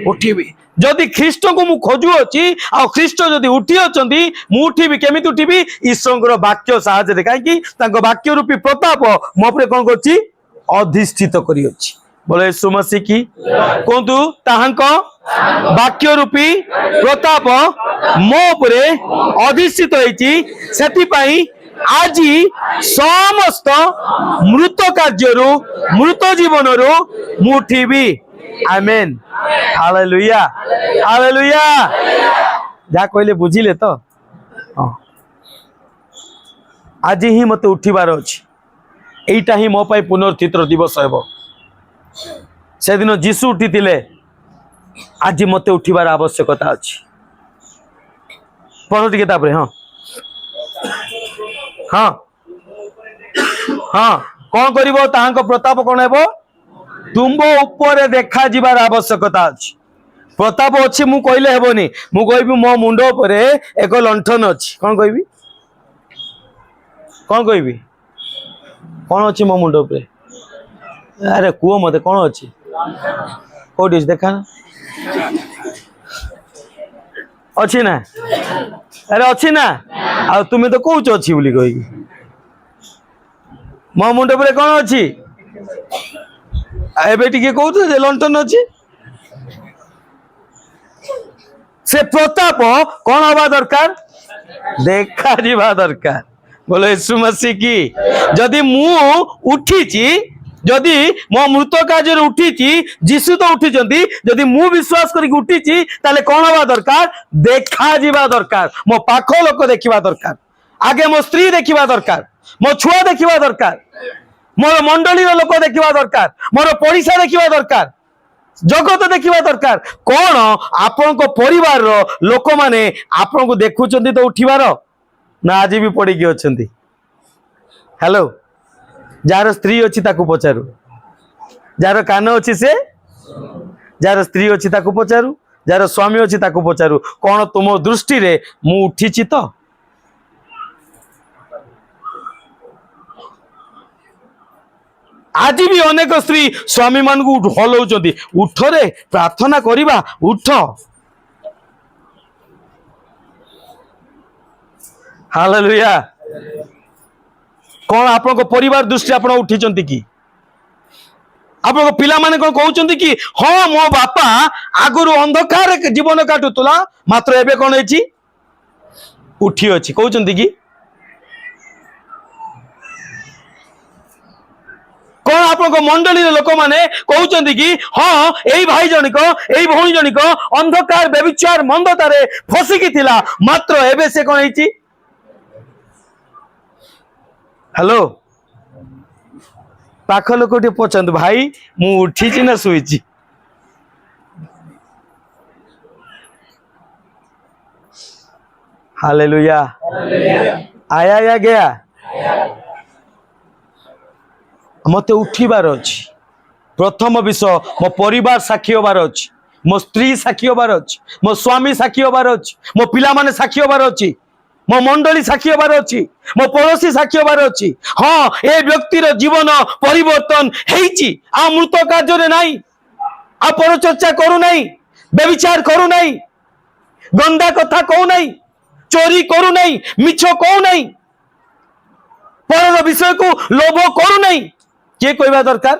उठीबी जदि ख्रीष्ट को मु खोजु अछि आ ख्रीष्ट जदि उठी अछंती मु उठीबी केमिति उठीबी ईश्वरकर वाक्य सहायता रे काहे कि तांको वाक्य रूपी प्रताप मो ऊपर कोन करछि अधिष्ठित करी अछि बोले यीशु मसीह की कोंतु ताहांको वाक्य रूपी प्रताप मो उपरे अधिष्ठित होईची सेति पई आजी समस्त मृत कार्यरु मृत जीवनरु मु उठीबी आमेन हालेलुया हालेलुया जा कहले बुझिले तो आज ही मते उठिबार अछि एटा ही मो पाई पुनर्थित दिवस हेबो से दिन जीसु उठी थिले आज मते उठिबार आवश्यकता अछि पढ़ो टिके तापरे हां हां हां कोन करिवो ताहांको प्रताप कोन हेबो तुमबो ऊपर देखा जिबार आवश्यकता अछि प्रताप अछि मु कहले हेबोनी मु कहबी मो मुंडो ऊपर एक लंठन अछि कोन कहबी कोन कहबी कोन अछि मो मुंडो ऊपर अरे कुओ मते कोन अछि कोडी देखा अछि ना अरे अछि ना आ तुमे तो कहउछ अछि बोली कहि मो मुंडो ऊपर कोन अछि एबे टिके कहउछ जे लंठन अछि से प्रताप कौन हवा दरकार देखा जीवा दरकार बोले यीशु मसीह की जदि मु उठीची जदि मो मृत कार्य उठी जीशु तो उठी जदि मु विश्वास करके उठी ताले कौन हवा दरकार देखा जीवा दरकार मो पाख लोक देखा दरकार आगे मो स्त्री देखा दरकार मो छुआ देखा दरकार मोर मंडली लोक देखा दरकार मोर पड़िशा देखा दरकार जगत देखा दरकार कौन आपण परिवार लोक माने आपण को देखुं तो उठीबार ना आज भी पड़ी अच्छा हेलो जार स्त्री अच्छी ताकू पचारू जार कान अच्छी से जार स्त्री अच्छी ताकू पचारू जार स्वामी अच्छी ताकू पचारू कौन तुम दृष्टि रे मु उठी तो आज भी अनेक स्त्री स्वामी मान को हलाउं उठ रे प्रार्थना करिबा उठ हालेलुया कौन आप परिवार दृष्टि आप उठी कि आप पिला माने कौन कहते कि हाँ मो बापा आगुरी अंधकार जीवन काटुला मात्र एबे कौन है उठी अच्छी कहते कि कौन आप मंडली लोक मैंने कहते कि हाँ यही भाई जनिक यही भौणी जनिक अंधकार व्यभिचार मंदतारे फसिकी थिला मात्र एबे से कौन है हेलो पाख लोक पचात भाई मु उठी ना शुई हालेलुया आया या गया मत उठीबार अच्छी प्रथम विषय मो परिवार साक्षी होबार अच्छी मो स्त्री साक्षी होबार अच्छी मो स्वामी साक्षी होबार अच्छी मो पिला माने साक्षी होबार अच्छी मो मंडली साक्षी होबार अच्छी मो पड़ोसी साक्षी होबार अच्छी हाँ ए व्यक्तिर जीवन परिवर्तन हेइची आ मृत कार्य नहीं आ परचर्चा करू नहीं व्यभिचार करू नहीं गंदा कथा कहू नहीं चोरी करू नहीं मिछ कहू नहीं पर विषय को लोभ करू नहीं किए कहवा दरकार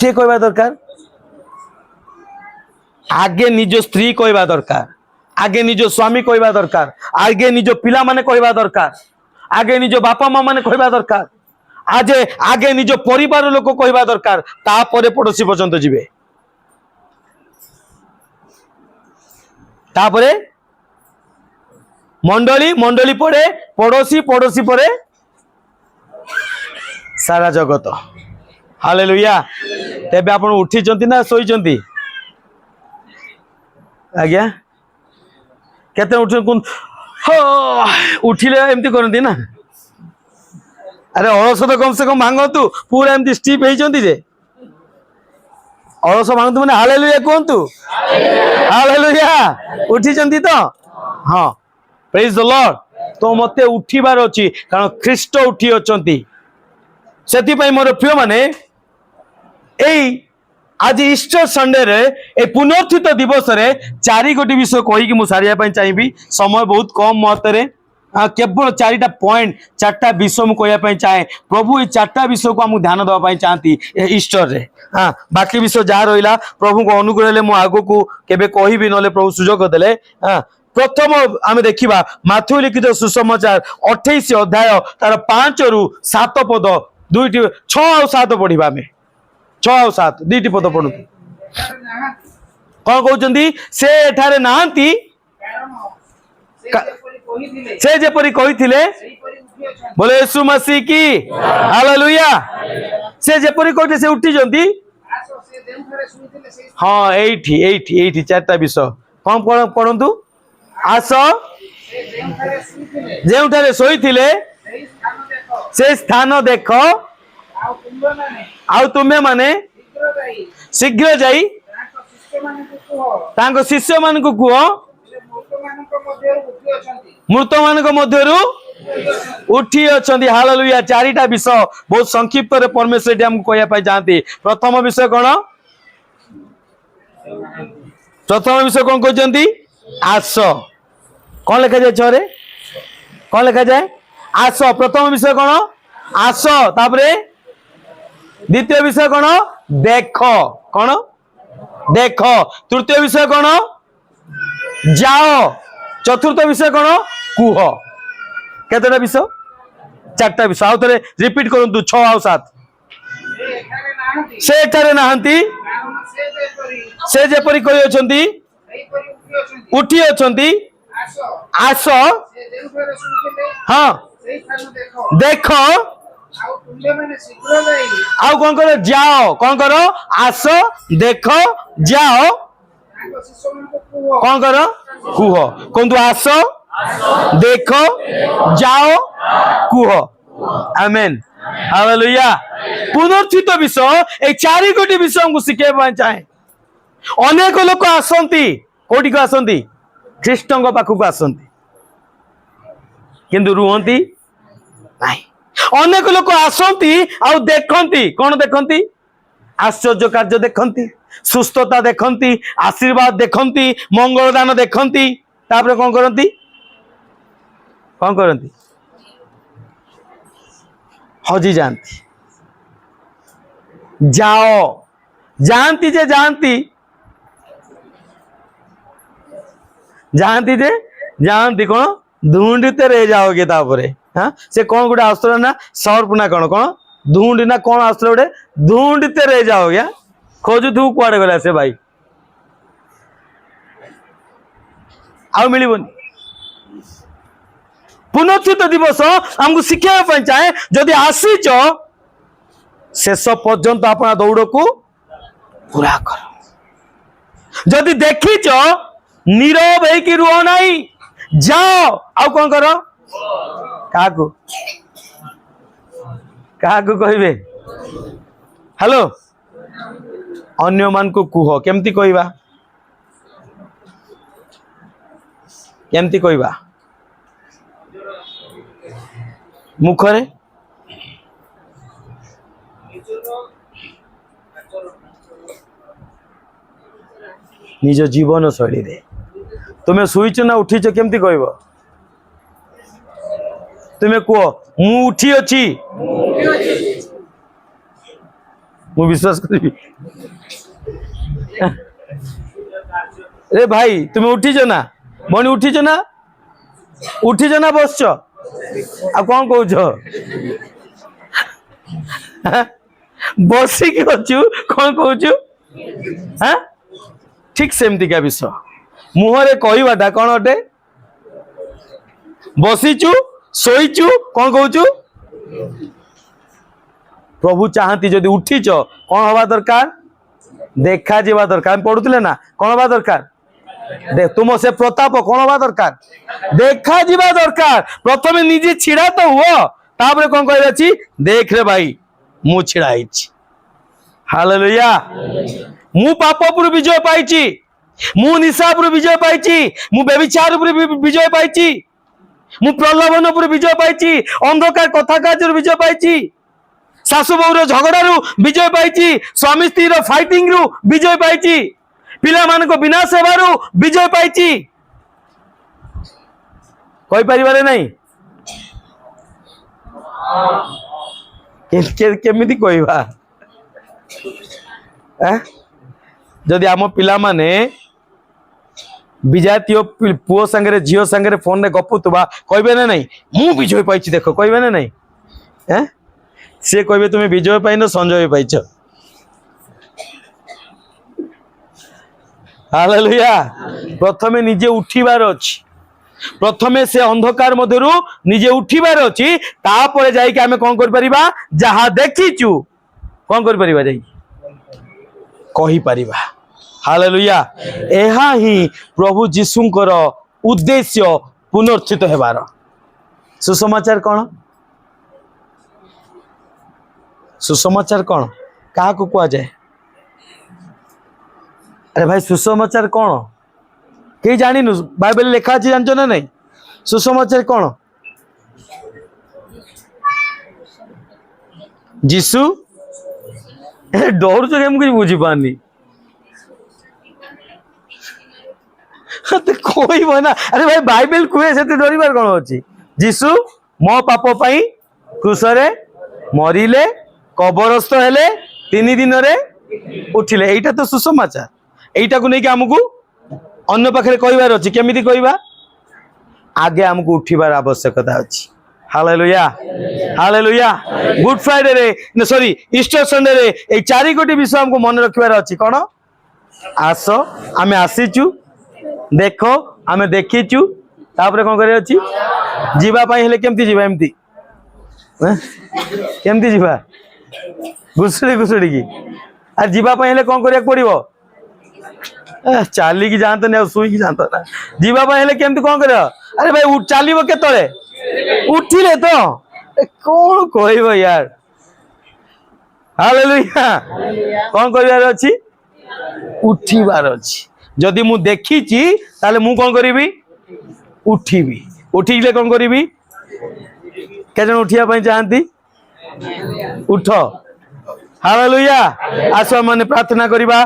किए कहवा दरकार आगे निज स्त्री कहवा दरकार आगे निज स्वामी कहवा दरकार आगे निज पिला माने कहवा दरकार आगे निज बापा माँ माने कहवा दरकार आज आगे निज परिवार लोक कहवा दरकार तापरे पड़ोसी पर्यंत जीवे तापरे मंडली मंडली पड़े पड़ोसी पड़ोसी पड़े सारा जगत हालेलुया तेबे आपण उठी ना सोई आज्ञा केते उठिले एमती करती ना अरे अलस तो कम से कम भांगतु पूरा एमती स्टीप होती जे अलस भांगतु मैंने हालेलुया कहतु हालेलुया उठी तो हाँ प्रेज द लॉर्ड तो मते उठीबार अछि कारण ख्रीष्ट उठी अछंती सेति पई मोर प्रिय माने एई आज ईस्टर संडे रे ए पुनर्थित दिवस रे चारि गोटी विषय कहि कि मु सारिया पई चाहिबी समय बहुत कम महत्व केवल चारिटा पॉइंट चारटा विषय मु कहया पई चाहे प्रभु ए चारटा विषय को हम ध्यान देवा पई चाहती ईस्टर रे हां बाकी विषय जा रहिला प्रभु को अनुग्रह ले मु आगो को केबे कहिबी नले प्रभु सुजोग देले हां प्रथम आम देखा माथु लिखित सुसमाचार 28 अध्याय तार 5 रु 7 पद दुईटी 6 और 7 पढ़ा आम 6 और 7 दुईटी पद पढ़ु कौन कहते से एठारे नहांती से जेपरी कहिथिले बोले यीशु मसीह की हालेलुया से जेपरी कहिथे से उठी जंती हाँ एठी एठी एठी चारटा विषय कौन पढ़ंतु आस जो शोईथिले से स्थान देख आउ तुम्हें माने शीघ्र जाई तांको शिष्य मान को कुह मृत मान मध्यरु उठी अछंती हालेलुया चारिटा विषय बहुत संक्षिप्त रे परमेश्वर हमको कहया पाई जानती प्रथम विषय कौन कहते आस कौन लिखा जाए छरे कौन लिखा जाए आस प्रथम विषय कौन आस तापरे द्वितीय विषय कौन देख कौन देख तृतीय विषय कौन जाओ चतुर्थ विषय कौन कुह केतटा विषय चारटा विषय आउ थे रिपीट करूँ 6 और 7 से एठारे नाहंती से जेपरी कहि अछंती उठी अछंती आस हाँ देख आउ कौन करो जाओ कौन करो आस देख जाओ कौन करो कुह कहतु आस देख जाओ कुह आमेन हालेलुया पुनर्थित विषय ए चारि गोटी विषय हमको शिखेबा चाहे अनेक लोक आसंती कोठी को आसंती ख्रीष्टଙ୍କ पाखକୁ आसंती किंतु रुहंती नहीं अनेक लोक आसंती आ देखंती कोन देखंती आश्चर्य कार्य देखंती सुस्थता देखंती आशीर्वाद देखंती मंगल दान देखंती तापर कोन करंती हजी जानती जाओ जानती जे जानती जे जानती कौन धुंडते रह जाओगे तापरे हाँ से कौन गोटे आसुला ना सर्प ना कौन कौन धुंडी ना कौन आसुला गोटे धुंडते रह जाओगे खोजु तू कुआड़े गला से भाई आउ मिलबनी पुनर्थित दिवस हमको शिक्षा चाहे जदि आसीच शेष पर्यंत अपना दौड़ को पूरा कर जदि देखीच नीरव है रुह नहीं जाओ आउ कौन कर क्या कहे हेलो अन्य मान को कुह केमती कहवा केमती कहवा मुखरे निज जीवन शैली रे तुम्हें शुईच ना उठीच केमती कहब तुम्हें कह मु उठी अच्छी मु विश्वास करी रे भाई तुम्हें उठीच ना भनी उठीच ना बसच आ कौन कौच बसिक अच्छु कौन कौचु हाँ ठीक सेमतिका विषय मुहरे कहवाटा कौन अटे बसीचु शोचु कौन कहचु प्रभु चाहती जदि उठीच कौन हवा दरकार देखा जावा दरकार पढ़ुले ना कौन हवा दरकार तुम से प्रताप कौन हवा दरकार देखा जावा दरकार प्रथम निजे छिड़ा तो हुआ तापर कौन कह देख रे भाई मु छिड़ा हालेलुया मु पाप पर विजय पाई मु निशा पर विजय पाई मु व्यभिचार पर विजय पाई मु प्रलोभन पर विजय पाई अंधकार कथा कार्य विजय पाई सासु बहुर झगड़ा विजय पाई स्वामी स्त्री फाइटिंग रु विजय पाई पिला मान को विनाश हेबारु विजय पाई कहि परिबारे नहीं केमिति कहवा जदि आम पिला माने विजातीय पुओ संगे झील संगे फोन रे गपुवा कहबे ना नहीं मु विजय पाई देख कहबे ना नहीं सी कहे तुम्हें विजय पाइन संजय पाइच हालेलुया प्रथमे निजे उठिबार अछि प्रथमे से अंधकार मध्यरु निजे उठिबार अछि तापर जाई के आमे कोन कर परिबा जहा देखिचु कोन कर परिबा जाई कहि परिबा हालेलुया एहा ही प्रभु जीशुंकर उद्देश्य पुनर्थित हेबार सुसमाचार कौन सुसमाचार कौन क्या कह जाए अरे भाई सुसमाचार कौन कहीं जानिनु बाइबल लिखा अच्छी जानच ना नहीं सुसमाचार कौन जीशु डर जो मुझे बुझी पानी कोई बना अरे भाई बाइबल कहे से डरबार कौन अच्छी जीशु मो पाप पाई क्रूसरे मरिले कबरस्थ हेले 3 दिन रे उठिले एटा तो सुसमाचार एटा को नहीं कि हमकु अन्य पाखे कहबार अच्छी केमिति कहबा आगे हमको उठिबार आवश्यकता अच्छी हालेलुया हालेलुया गुड फ्राइडे रे सॉरी ईस्टर संडे रे ए चारि गोटी विषय हमको मन रखिबार अछि कोन आस आमे आसीचु देखो आमे देखिचु तापरे कोन करे अछि जीवा पई हेले केमती जीवा एमती केमती जीवा घुसड़ी घुसड़ी की आ जीवा पई हेले कोन करिया पड़िबो चाली की जानत ने सुई की जानत ना जीवा पई हेले केमती कोन करे अरे भाई उठ चालीबो केतळे उठिले तो कौन कहब यार हालेलुया कौन करिवार अछि उठिबार अछि जदि मु देखिछि ताले मु कोन करिवि उठिबि उठिले कोन करिवि केजन उठिया पई चाहंती उठ हालेलुया आसो माने प्रार्थना करिबा